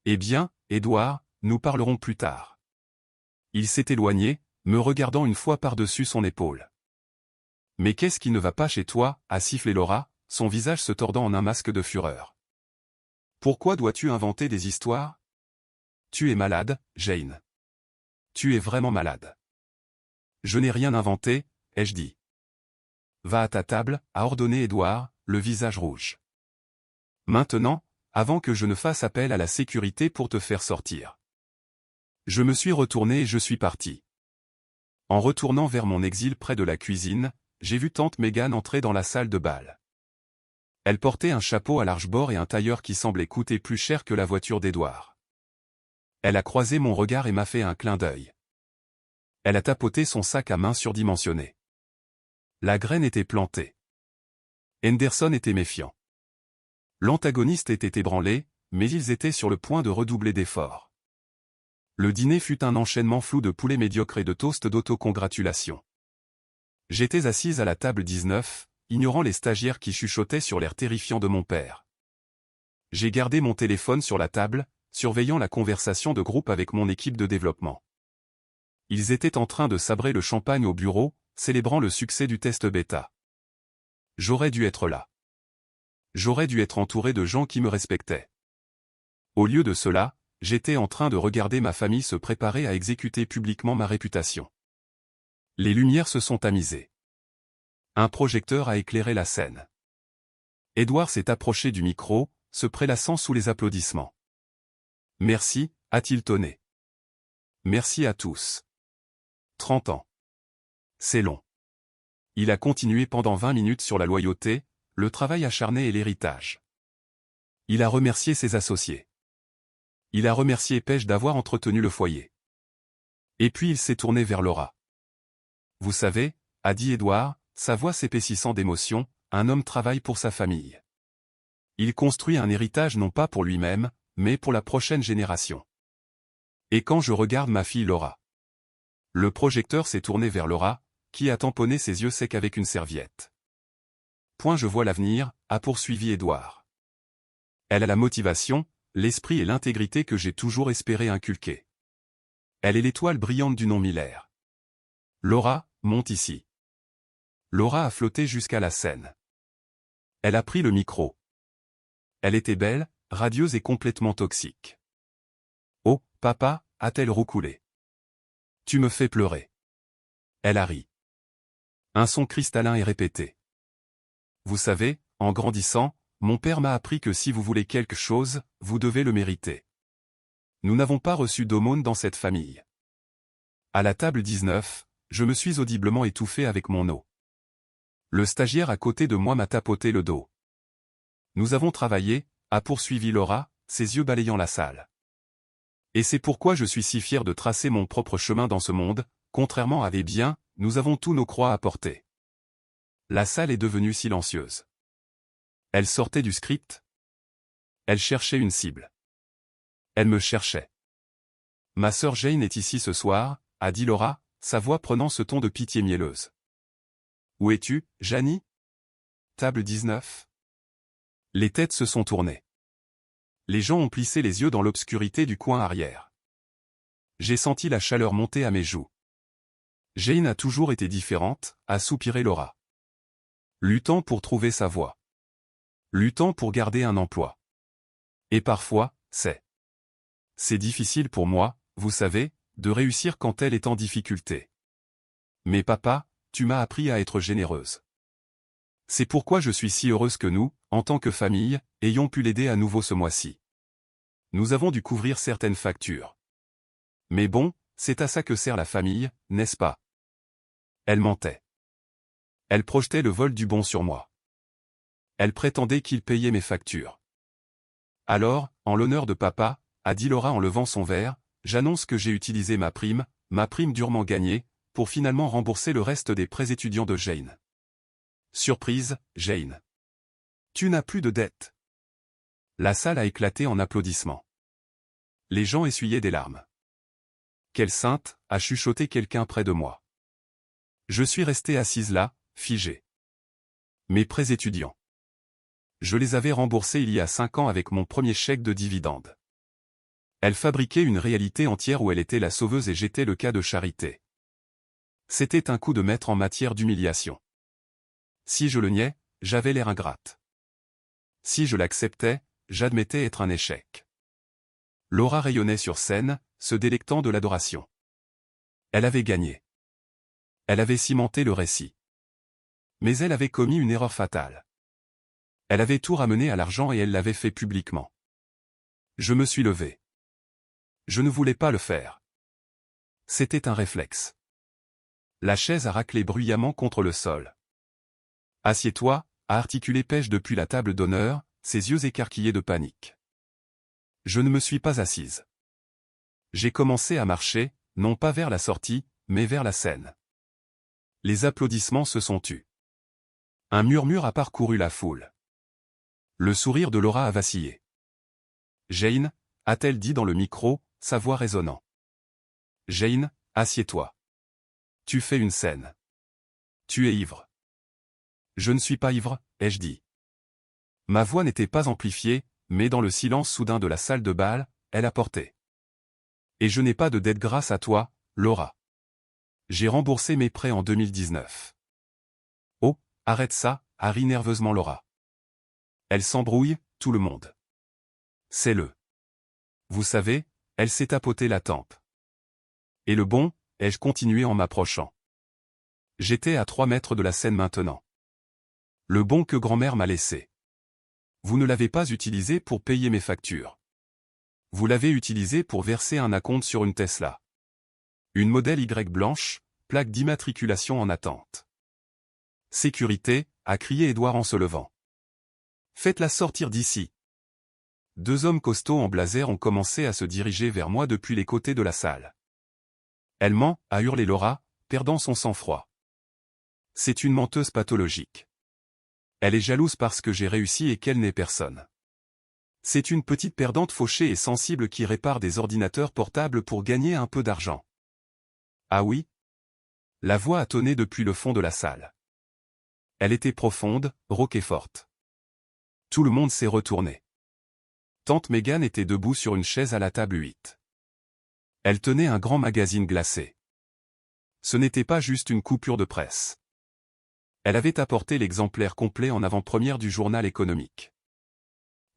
Eh bien, Edward, nous parlerons plus tard. Il s'est éloigné, me regardant une fois par-dessus son épaule. Mais qu'est-ce qui ne va pas chez toi, a sifflé Laura, son visage se tordant en un masque de fureur. Pourquoi dois-tu inventer des histoires? Tu es malade, Jane. Tu es vraiment malade. Je n'ai rien inventé, ai-je dit. Va à ta table, a ordonné Edward, le visage rouge. Maintenant, avant que je ne fasse appel à la sécurité pour te faire sortir. Je me suis retourné et je suis parti. En retournant vers mon exil près de la cuisine, j'ai vu tante Megan entrer dans la salle de bal. Elle portait un chapeau à large bord et un tailleur qui semblait coûter plus cher que la voiture d'Edward. Elle a croisé mon regard et m'a fait un clin d'œil. Elle a tapoté son sac à main surdimensionné. La graine était plantée. Henderson était méfiant. L'antagoniste était ébranlé, mais ils étaient sur le point de redoubler d'efforts. Le dîner fut un enchaînement flou de poulet médiocre et de toast d'autocongratulation. J'étais assise à la table 19, ignorant les stagiaires qui chuchotaient sur l'air terrifiant de mon père. J'ai gardé mon téléphone sur la table, surveillant la conversation de groupe avec mon équipe de développement. Ils étaient en train de sabrer le champagne au bureau, célébrant le succès du test bêta. J'aurais dû être là. J'aurais dû être entouré de gens qui me respectaient. Au lieu de cela, j'étais en train de regarder ma famille se préparer à exécuter publiquement ma réputation. Les lumières se sont tamisées. Un projecteur a éclairé la scène. Edward s'est approché du micro, se prélassant sous les applaudissements. Merci, a-t-il tonné. Merci à tous. 30 ans. C'est long. Il a continué pendant 20 minutes sur la loyauté, le travail acharné et l'héritage. Il a remercié ses associés. Il a remercié Paige d'avoir entretenu le foyer. Et puis il s'est tourné vers Laura. Vous savez, a dit Edward, sa voix s'épaississant d'émotion, un homme travaille pour sa famille. Il construit un héritage non pas pour lui-même, mais pour la prochaine génération. Et quand je regarde ma fille Laura. Le projecteur s'est tourné vers Laura, qui a tamponné ses yeux secs avec une serviette. Point je vois l'avenir, a poursuivi Edward. Elle a la motivation, l'esprit et l'intégrité que j'ai toujours espéré inculquer. Elle est l'étoile brillante du nom Miller. Laura, monte ici. Laura a flotté jusqu'à la scène. Elle a pris le micro. Elle était belle, radieuse et complètement toxique. Oh, papa, a-t-elle roucoulé. Tu me fais pleurer. Elle a ri. Un son cristallin est répété. Vous savez, en grandissant, mon père m'a appris que si vous voulez quelque chose, vous devez le mériter. Nous n'avons pas reçu d'aumône dans cette famille. À la table 19, je me suis audiblement étouffé avec mon eau. Le stagiaire à côté de moi m'a tapoté le dos. Nous avons travaillé, a poursuivi Laura, ses yeux balayant la salle. Et c'est pourquoi je suis si fier de tracer mon propre chemin dans ce monde, contrairement à des biens, nous avons tous nos croix à porter. La salle est devenue silencieuse. Elle sortait du script. Elle cherchait une cible. Elle me cherchait. Ma sœur Jane est ici ce soir, a dit Laura, sa voix prenant ce ton de pitié mielleuse. Où es-tu, Janie? Table 19. Les têtes se sont tournées. Les gens ont plissé les yeux dans l'obscurité du coin arrière. J'ai senti la chaleur monter à mes joues. Jane a toujours été différente, a soupiré Laura. Luttant pour trouver sa voie. Luttant pour garder un emploi. Et parfois, c'est difficile pour moi, vous savez, de réussir quand elle est en difficulté. Mais papa, tu m'as appris à être généreuse. C'est pourquoi je suis si heureuse que nous, en tant que famille, ayons pu l'aider à nouveau ce mois-ci. Nous avons dû couvrir certaines factures. Mais bon, c'est à ça que sert la famille, n'est-ce pas? Elle mentait. Elle projetait le vol du bon sur moi. Elle prétendait qu'il payait mes factures. Alors, en l'honneur de papa, a dit Laura en levant son verre, j'annonce que j'ai utilisé ma prime durement gagnée, pour finalement rembourser le reste des prêts étudiants de Jane. Surprise, Jane. Tu n'as plus de dette. La salle a éclaté en applaudissements. Les gens essuyaient des larmes. Quelle sainte, a chuchoté quelqu'un près de moi. Je suis restée assise là, figée. Mes prêts étudiants. Je les avais remboursés il y a 5 ans avec mon premier chèque de dividende. Elle fabriquait une réalité entière où elle était la sauveuse et j'étais le cas de charité. C'était un coup de maître en matière d'humiliation. Si je le niais, j'avais l'air ingrate. Si je l'acceptais, j'admettais être un échec. Laura rayonnait sur scène, se délectant de l'adoration. Elle avait gagné. Elle avait cimenté le récit. Mais elle avait commis une erreur fatale. Elle avait tout ramené à l'argent et elle l'avait fait publiquement. Je me suis levé. Je ne voulais pas le faire. C'était un réflexe. La chaise a raclé bruyamment contre le sol. Assieds-toi, a articulé Pêche depuis la table d'honneur, ses yeux écarquillés de panique. Je ne me suis pas assise. J'ai commencé à marcher, non pas vers la sortie, mais vers la scène. Les applaudissements se sont tus. Un murmure a parcouru la foule. Le sourire de Laura a vacillé. Jane, a-t-elle dit dans le micro, sa voix résonnant. Jane, assieds-toi. Tu fais une scène. Tu es ivre. Je ne suis pas ivre, ai-je dit. Ma voix n'était pas amplifiée, mais dans le silence soudain de la salle de bal, elle a porté. Et je n'ai pas de dette grâce à toi, Laura. J'ai remboursé mes prêts en 2019. Oh, arrête ça, a ri nerveusement Laura. Elle s'embrouille, tout le monde. C'est le. Vous savez, elle s'est tapotée la tempe. Et le bon, ai-je continué en m'approchant. J'étais à 3 mètres de la scène maintenant. Le bon que grand-mère m'a laissé. Vous ne l'avez pas utilisé pour payer mes factures. Vous l'avez utilisé pour verser un acompte sur une Tesla. Une modèle Y blanche, plaque d'immatriculation en attente. Sécurité, a crié Édouard en se levant. Faites-la sortir d'ici. 2 hommes costauds en blazer ont commencé à se diriger vers moi depuis les côtés de la salle. Elle ment, a hurlé Laura, perdant son sang-froid. C'est une menteuse pathologique. Elle est jalouse parce que j'ai réussi et qu'elle n'est personne. C'est une petite perdante fauchée et sensible qui répare des ordinateurs portables pour gagner un peu d'argent. Ah oui? La voix a tonné depuis le fond de la salle. Elle était profonde, rauque et forte. Tout le monde s'est retourné. Tante Mégane était debout sur une chaise à la table 8. Elle tenait un grand magazine glacé. Ce n'était pas juste une coupure de presse. Elle avait apporté l'exemplaire complet en avant-première du journal économique.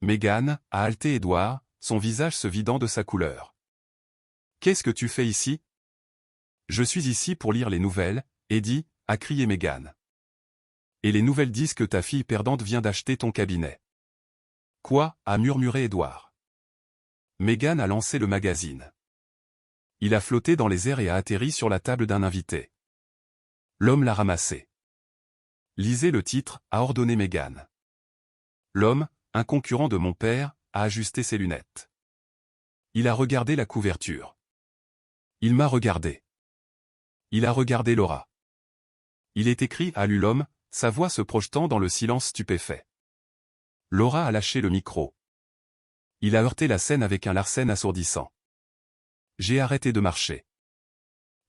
Meghan, a haleté Édouard, son visage se vidant de sa couleur. « Qu'est-ce que tu fais ici ?»« Je suis ici pour lire les nouvelles, Eddie, a crié Meghan. « Et les nouvelles disent que ta fille perdante vient d'acheter ton cabinet. »« Quoi ?» a murmuré Édouard. Meghan a lancé le magazine. Il a flotté dans les airs et a atterri sur la table d'un invité. L'homme l'a ramassé. « Lisez le titre », a ordonné Meghan. L'homme, un concurrent de mon père, a ajusté ses lunettes. Il a regardé la couverture. Il m'a regardé. Il a regardé Laura. Il est écrit, a lu l'homme, sa voix se projetant dans le silence stupéfait. Laura a lâché le micro. Il a heurté la scène avec un larcène assourdissant. J'ai arrêté de marcher.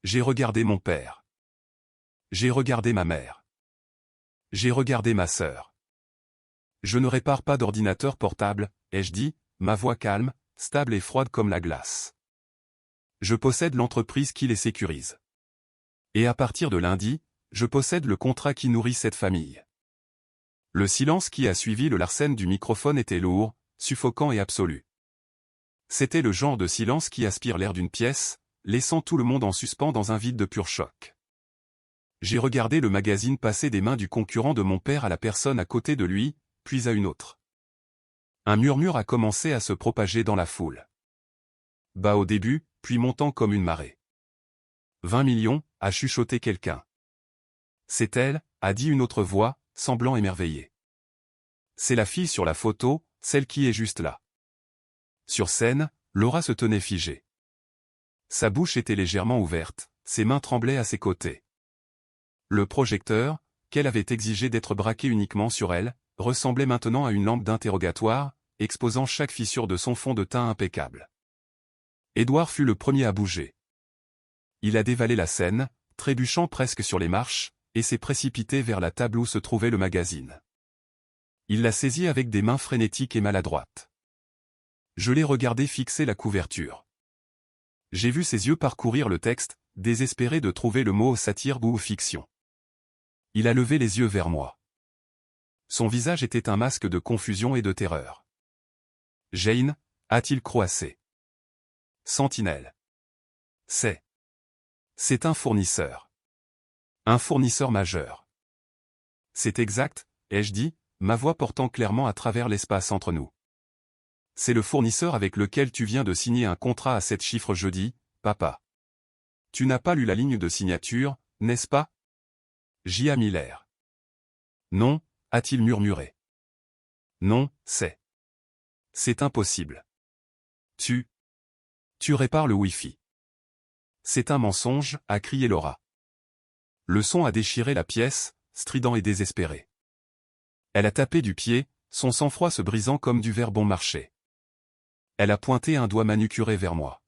J'ai regardé mon père. J'ai regardé ma mère. J'ai regardé ma sœur. Je ne répare pas d'ordinateur portable, ai-je dit, ma voix calme, stable et froide comme la glace. Je possède l'entreprise qui les sécurise. Et à partir de lundi, je possède le contrat qui nourrit cette famille. Le silence qui a suivi le larcène du microphone était lourd, suffocant et absolu. C'était le genre de silence qui aspire l'air d'une pièce, laissant tout le monde en suspens dans un vide de pur choc. J'ai regardé le magazine passer des mains du concurrent de mon père à la personne à côté de lui, puis à une autre. Un murmure a commencé à se propager dans la foule. Bas au début, puis montant comme une marée. 20 millions, a chuchoté quelqu'un. C'est elle, a dit une autre voix, semblant émerveillée. C'est la fille sur la photo, celle qui est juste là. Sur scène, Laura se tenait figée. Sa bouche était légèrement ouverte, ses mains tremblaient à ses côtés. Le projecteur, qu'elle avait exigé d'être braqué uniquement sur elle, ressemblait maintenant à une lampe d'interrogatoire, exposant chaque fissure de son fond de teint impeccable. Édouard fut le premier à bouger. Il a dévalé la scène, trébuchant presque sur les marches, et s'est précipité vers la table où se trouvait le magazine. Il l'a saisi avec des mains frénétiques et maladroites. Je l'ai regardé fixer la couverture. J'ai vu ses yeux parcourir le texte, désespéré de trouver le mot satire ou fiction. Il a levé les yeux vers moi. Son visage était un masque de confusion et de terreur. Jane, a-t-il croassé. Sentinelle. C'est un fournisseur. Un fournisseur majeur. C'est exact, ai-je dit, ma voix portant clairement à travers l'espace entre nous. C'est le fournisseur avec lequel tu viens de signer un contrat à 7 chiffres jeudi, papa. Tu n'as pas lu la ligne de signature, n'est-ce pas? J.A. Miller. Non, a-t-il murmuré. Non, c'est impossible. Tu répares le Wi-Fi. C'est un mensonge, a crié Laura. Le son a déchiré la pièce, strident et désespéré. Elle a tapé du pied, son sang-froid se brisant comme du verre bon marché. Elle a pointé un doigt manucuré vers moi.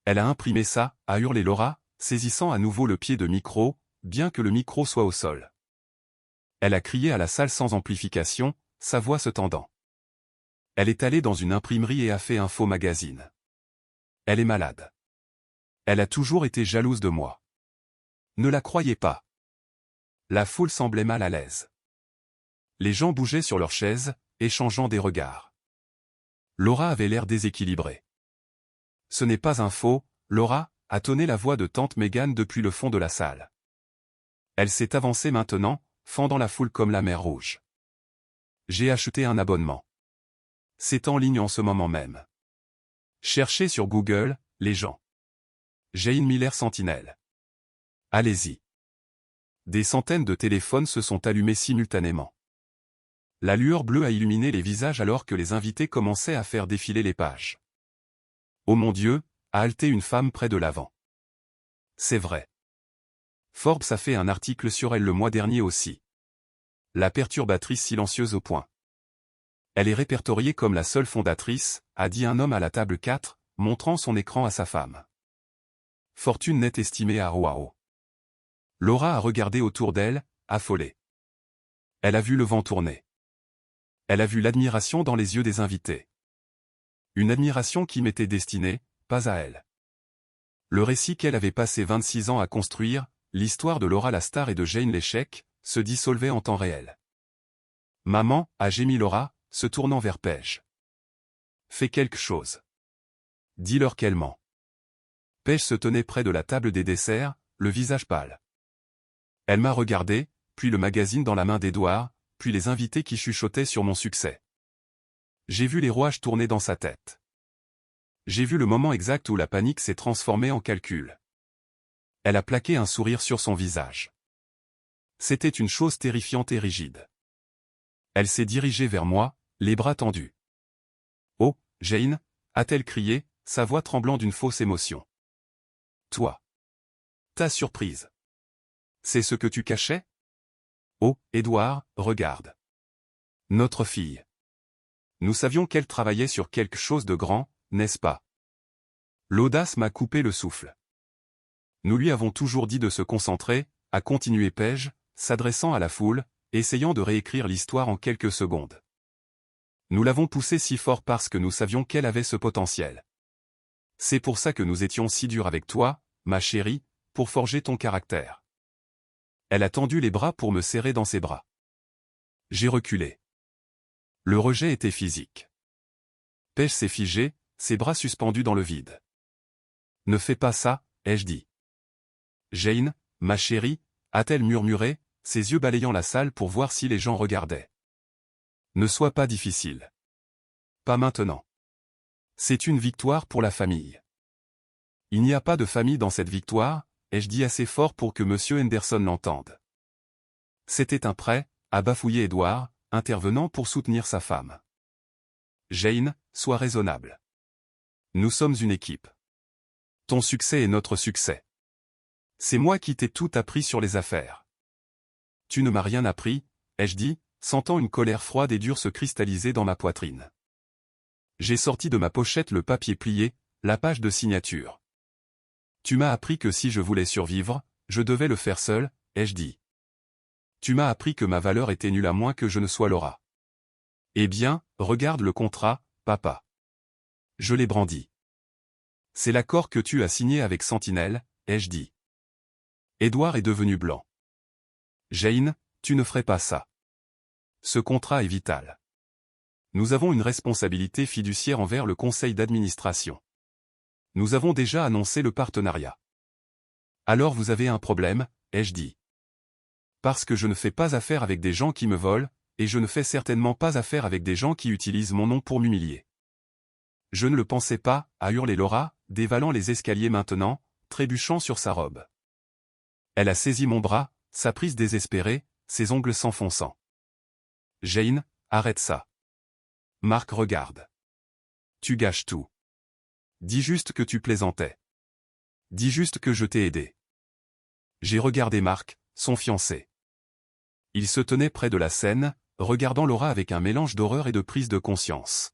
Elle a imprimé ça, a hurlé Laura, saisissant à nouveau le pied de micro, bien que le micro soit au sol. Elle a crié à la salle sans amplification, sa voix se tendant. Elle est allée dans une imprimerie et a fait un faux magazine. Elle est malade. Elle a toujours été jalouse de moi. Ne la croyez pas. La foule semblait mal à l'aise. Les gens bougeaient sur leurs chaises, échangeant des regards. Laura avait l'air déséquilibrée. Ce n'est pas un faux, Laura, a tonné la voix de tante Meghan depuis le fond de la salle. Elle s'est avancée maintenant, fendant la foule comme la mer Rouge. J'ai acheté un abonnement. C'est en ligne en ce moment même. Cherchez sur Google, les gens. Jane Miller Sentinelle. Allez-y. Des centaines de téléphones se sont allumés simultanément. La lueur bleue a illuminé les visages alors que les invités commençaient à faire défiler les pages. Oh mon Dieu, a haleté une femme près de l'avant. C'est vrai. Forbes a fait un article sur elle le mois dernier aussi. La perturbatrice silencieuse au point. Elle est répertoriée comme la seule fondatrice, a dit un homme à la table 4, montrant son écran à sa femme. Fortune nette estimée à Oahu. Laura a regardé autour d'elle, affolée. Elle a vu le vent tourner. Elle a vu l'admiration dans les yeux des invités. Une admiration qui m'était destinée, pas à elle. Le récit qu'elle avait passé 26 ans à construire, l'histoire de Laura la star et de Jane l'échec, se dissolvait en temps réel. Maman, a gémi Laura, se tournant vers Paige. Fais quelque chose. Dis-leur qu'elle ment. Paige se tenait près de la table des desserts, le visage pâle. Elle m'a regardé, puis le magazine dans la main d'Édouard, puis les invités qui chuchotaient sur mon succès. J'ai vu les rouages tourner dans sa tête. J'ai vu le moment exact où la panique s'est transformée en calcul. Elle a plaqué un sourire sur son visage. C'était une chose terrifiante et rigide. Elle s'est dirigée vers moi, les bras tendus. « Oh, Jane » a-t-elle crié, sa voix tremblant d'une fausse émotion. « Toi. Ta surprise. C'est ce que tu cachais ? Oh, Édouard, regarde. Notre fille. Nous savions qu'elle travaillait sur quelque chose de grand, n'est-ce pas ? L'audace m'a coupé le souffle. Nous lui avons toujours dit de se concentrer, a continué Paige, s'adressant à la foule, essayant de réécrire l'histoire en quelques secondes. Nous l'avons poussée si fort parce que nous savions qu'elle avait ce potentiel. C'est pour ça que nous étions si durs avec toi, ma chérie, pour forger ton caractère. Elle a tendu les bras pour me serrer dans ses bras. J'ai reculé. Le rejet était physique. Paige s'est figée, ses bras suspendus dans le vide. Ne fais pas ça, ai-je dit. Jane, ma chérie, a-t-elle murmuré, ses yeux balayant la salle pour voir si les gens regardaient. Ne sois pas difficile. Pas maintenant. C'est une victoire pour la famille. Il n'y a pas de famille dans cette victoire, ai-je dit assez fort pour que M. Henderson l'entende. C'était un prêt, a bafouillé Édouard, intervenant pour soutenir sa femme. Jane, sois raisonnable. Nous sommes une équipe. Ton succès est notre succès. C'est moi qui t'ai tout appris sur les affaires. Tu ne m'as rien appris, ai-je dit, sentant une colère froide et dure se cristalliser dans ma poitrine. J'ai sorti de ma pochette le papier plié, la page de signature. Tu m'as appris que si je voulais survivre, je devais le faire seul, ai-je dit. Tu m'as appris que ma valeur était nulle à moins que je ne sois Laura. Eh bien, regarde le contrat, papa. Je l'ai brandi. C'est l'accord que tu as signé avec Sentinelle, ai-je dit. Édouard est devenu blanc. Jane, tu ne ferais pas ça. Ce contrat est vital. Nous avons une responsabilité fiduciaire envers le conseil d'administration. Nous avons déjà annoncé le partenariat. Alors vous avez un problème, ai-je dit. Parce que je ne fais pas affaire avec des gens qui me volent, et je ne fais certainement pas affaire avec des gens qui utilisent mon nom pour m'humilier. Je ne le pensais pas, a hurlé Laura, dévalant les escaliers maintenant, trébuchant sur sa robe. Elle a saisi mon bras, sa prise désespérée, ses ongles s'enfonçant. Jane, arrête ça. Marc regarde. Tu gâches tout. Dis juste que tu plaisantais. Dis juste que je t'ai aidé. J'ai regardé Marc, son fiancé. Il se tenait près de la scène, regardant Laura avec un mélange d'horreur et de prise de conscience.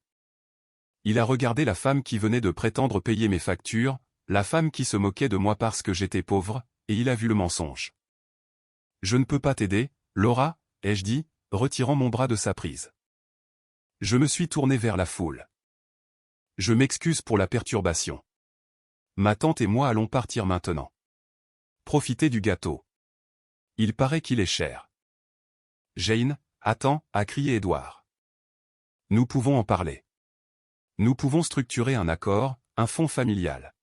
Il a regardé la femme qui venait de prétendre payer mes factures, la femme qui se moquait de moi parce que j'étais pauvre, et il a vu le mensonge. Je ne peux pas t'aider, Laura, ai-je dit, retirant mon bras de sa prise. Je me suis tourné vers la foule. Je m'excuse pour la perturbation. Ma tante et moi allons partir maintenant. Profitez du gâteau. Il paraît qu'il est cher. Jane, attends, a crié Édouard. Nous pouvons en parler. Nous pouvons structurer un accord, un fonds familial.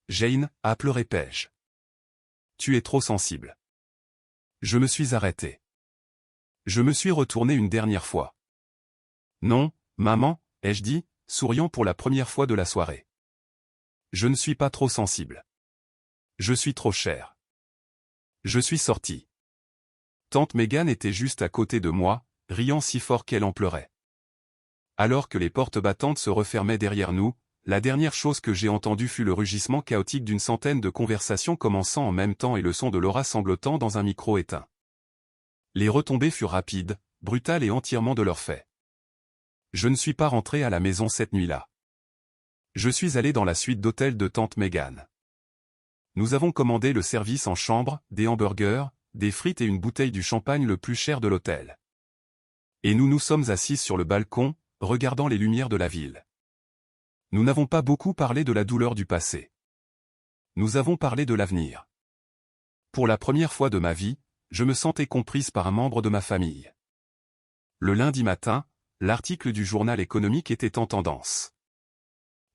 Jane, a pleuré Paige. Tu es trop sensible. Je me suis arrêté. Je me suis retourné une dernière fois. Non, maman, ai-je dit, souriant pour la première fois de la soirée. Je ne suis pas trop sensible. Je suis trop cher. Je suis sorti. Tante Megan était juste à côté de moi, riant si fort qu'elle en pleurait. Alors que les portes battantes se refermaient derrière nous, la dernière chose que j'ai entendue fut le rugissement chaotique d'une centaine de conversations commençant en même temps et le son de Laura sanglotant dans un micro éteint. Les retombées furent rapides, brutales et entièrement de leur fait. Je ne suis pas rentré à la maison cette nuit-là. Je suis allé dans la suite d'hôtel de tante Megan. Nous avons commandé le service en chambre, des hamburgers, des frites et une bouteille du champagne le plus cher de l'hôtel. Et nous nous sommes assis sur le balcon, regardant les lumières de la ville. Nous n'avons pas beaucoup parlé de la douleur du passé. Nous avons parlé de l'avenir. Pour la première fois de ma vie, je me sentais comprise par un membre de ma famille. Le lundi matin, l'article du journal économique était en tendance.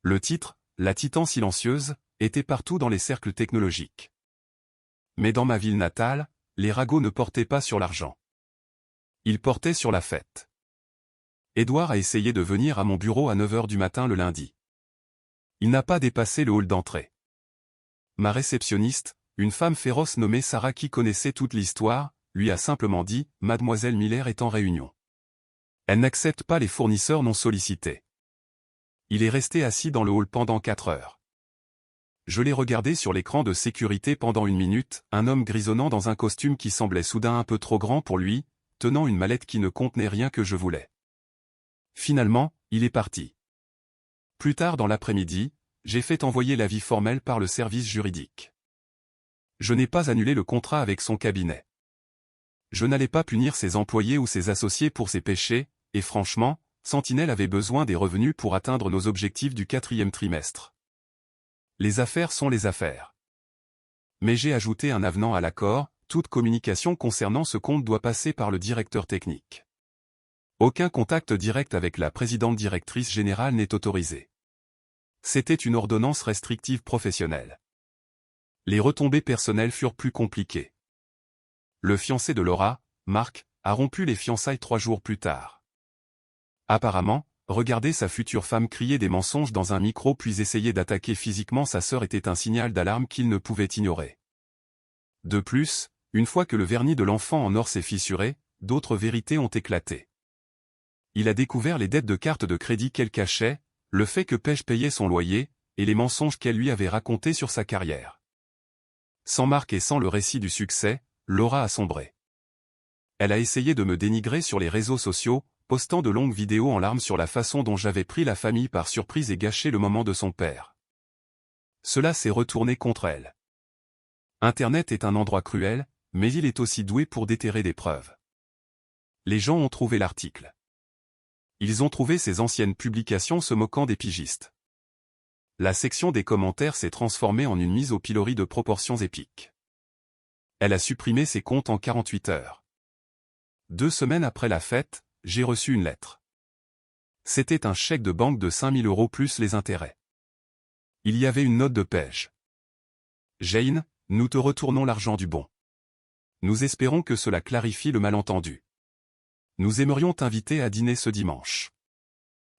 Le titre, La Titan silencieuse, était partout dans les cercles technologiques. Mais dans ma ville natale, les ragots ne portaient pas sur l'argent. Ils portaient sur la fête. Édouard a essayé de venir à mon bureau à 9 h du matin le lundi. Il n'a pas dépassé le hall d'entrée. Ma réceptionniste, une femme féroce nommée Sarah qui connaissait toute l'histoire, lui a simplement dit « Mademoiselle Miller est en réunion. Elle n'accepte pas les fournisseurs non sollicités. » Il est resté assis dans le hall pendant 4 heures. Je l'ai regardé sur l'écran de sécurité pendant 1 minute, un homme grisonnant dans un costume qui semblait soudain un peu trop grand pour lui, tenant une mallette qui ne contenait rien que je voulais. Finalement, il est parti. Plus tard dans l'après-midi, j'ai fait envoyer l'avis formel par le service juridique. Je n'ai pas annulé le contrat avec son cabinet. Je n'allais pas punir ses employés ou ses associés pour ses péchés, et franchement, Sentinelle avait besoin des revenus pour atteindre nos objectifs du 4e trimestre. Les affaires sont les affaires. Mais j'ai ajouté un avenant à l'accord, toute communication concernant ce compte doit passer par le directeur technique. Aucun contact direct avec la présidente directrice générale n'est autorisé. C'était une ordonnance restrictive professionnelle. Les retombées personnelles furent plus compliquées. Le fiancé de Laura, Marc, a rompu les fiançailles 3 jours plus tard. Apparemment, regarder sa future femme crier des mensonges dans un micro puis essayer d'attaquer physiquement sa sœur était un signal d'alarme qu'il ne pouvait ignorer. De plus, une fois que le vernis de l'enfant en or s'est fissuré, d'autres vérités ont éclaté. Il a découvert les dettes de carte de crédit qu'elle cachait, le fait que Pêche payait son loyer, et les mensonges qu'elle lui avait racontés sur sa carrière. Sans Marc et sans le récit du succès, Laura a sombré. Elle a essayé de me dénigrer sur les réseaux sociaux, postant de longues vidéos en larmes sur la façon dont j'avais pris la famille par surprise et gâché le moment de son père. Cela s'est retourné contre elle. Internet est un endroit cruel, mais il est aussi doué pour déterrer des preuves. Les gens ont trouvé l'article. Ils ont trouvé ses anciennes publications se moquant des pigistes. La section des commentaires s'est transformée en une mise au pilori de proportions épiques. Elle a supprimé ses comptes en 48 heures. 2 semaines après la fête, j'ai reçu une lettre. C'était un chèque de banque de 5 000 € plus les intérêts. Il y avait une note de Pêche. Jane, nous te retournons l'argent du bon. Nous espérons que cela clarifie le malentendu. Nous aimerions t'inviter à dîner ce dimanche.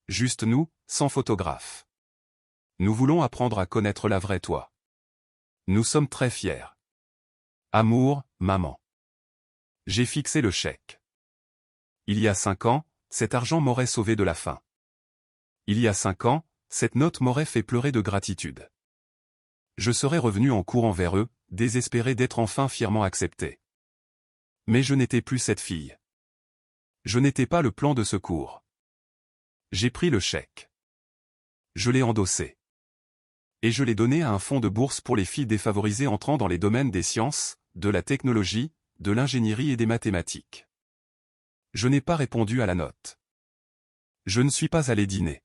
Juste nous, sans photographe. Nous voulons apprendre à connaître la vraie toi. Nous sommes très fiers. Amour, maman. J'ai fixé le chèque. Il y a 5 ans, cet argent m'aurait sauvé de la faim. Il y a 5 ans, cette note m'aurait fait pleurer de gratitude. Je serais revenu en courant vers eux, désespéré d'être enfin fièrement accepté. Mais je n'étais plus cette fille. Je n'étais pas le plan de secours. J'ai pris le chèque. Je l'ai endossé. Et je l'ai donné à un fonds de bourse pour les filles défavorisées entrant dans les domaines des sciences, de la technologie, de l'ingénierie et des mathématiques. Je n'ai pas répondu à la note. Je ne suis pas allé dîner.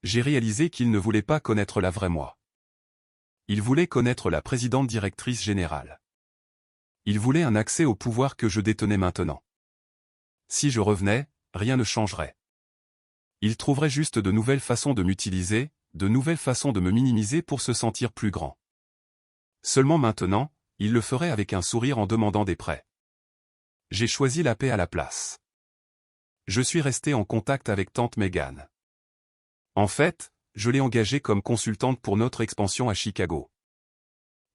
J'ai réalisé qu'il ne voulait pas connaître la vraie moi. Il voulait connaître la présidente directrice générale. Il voulait un accès au pouvoir que je détenais maintenant. Si je revenais, rien ne changerait. Il trouverait juste de nouvelles façons de m'utiliser, de nouvelles façons de me minimiser pour se sentir plus grand. Seulement maintenant, il le ferait avec un sourire en demandant des prêts. J'ai choisi la paix à la place. Je suis resté en contact avec tante Megan. En fait, je l'ai engagée comme consultante pour notre expansion à Chicago.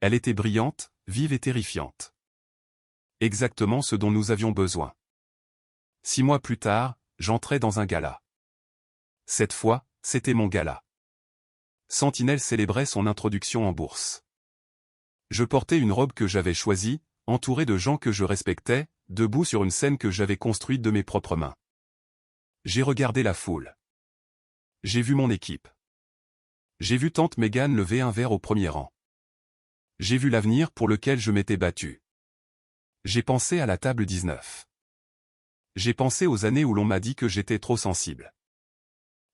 Elle était brillante, vive et terrifiante. Exactement ce dont nous avions besoin. 6 mois plus tard, j'entrais dans un gala. Cette fois, c'était mon gala. Sentinelle célébrait son introduction en bourse. Je portais une robe que j'avais choisie, entouré de gens que je respectais, debout sur une scène que j'avais construite de mes propres mains. J'ai regardé la foule. J'ai vu mon équipe. J'ai vu tante Megan lever un verre au premier rang. J'ai vu l'avenir pour lequel je m'étais battu. J'ai pensé à la table 19. J'ai pensé aux années où l'on m'a dit que j'étais trop sensible.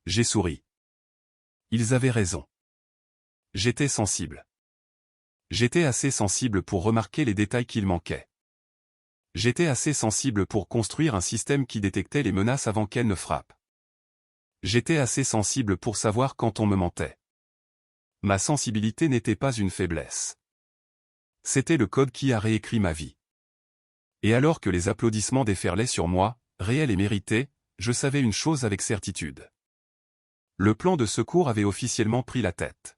J'ai souri. Ils avaient raison. J'étais sensible. J'étais assez sensible pour remarquer les détails qu'il manquait. J'étais assez sensible pour construire un système qui détectait les menaces avant qu'elles ne frappent. J'étais assez sensible pour savoir quand on me mentait. Ma sensibilité n'était pas une faiblesse. C'était le code qui a réécrit ma vie. Et alors que les applaudissements déferlaient sur moi, réels et mérités, je savais une chose avec certitude. Le plan de secours avait officiellement pris la tête.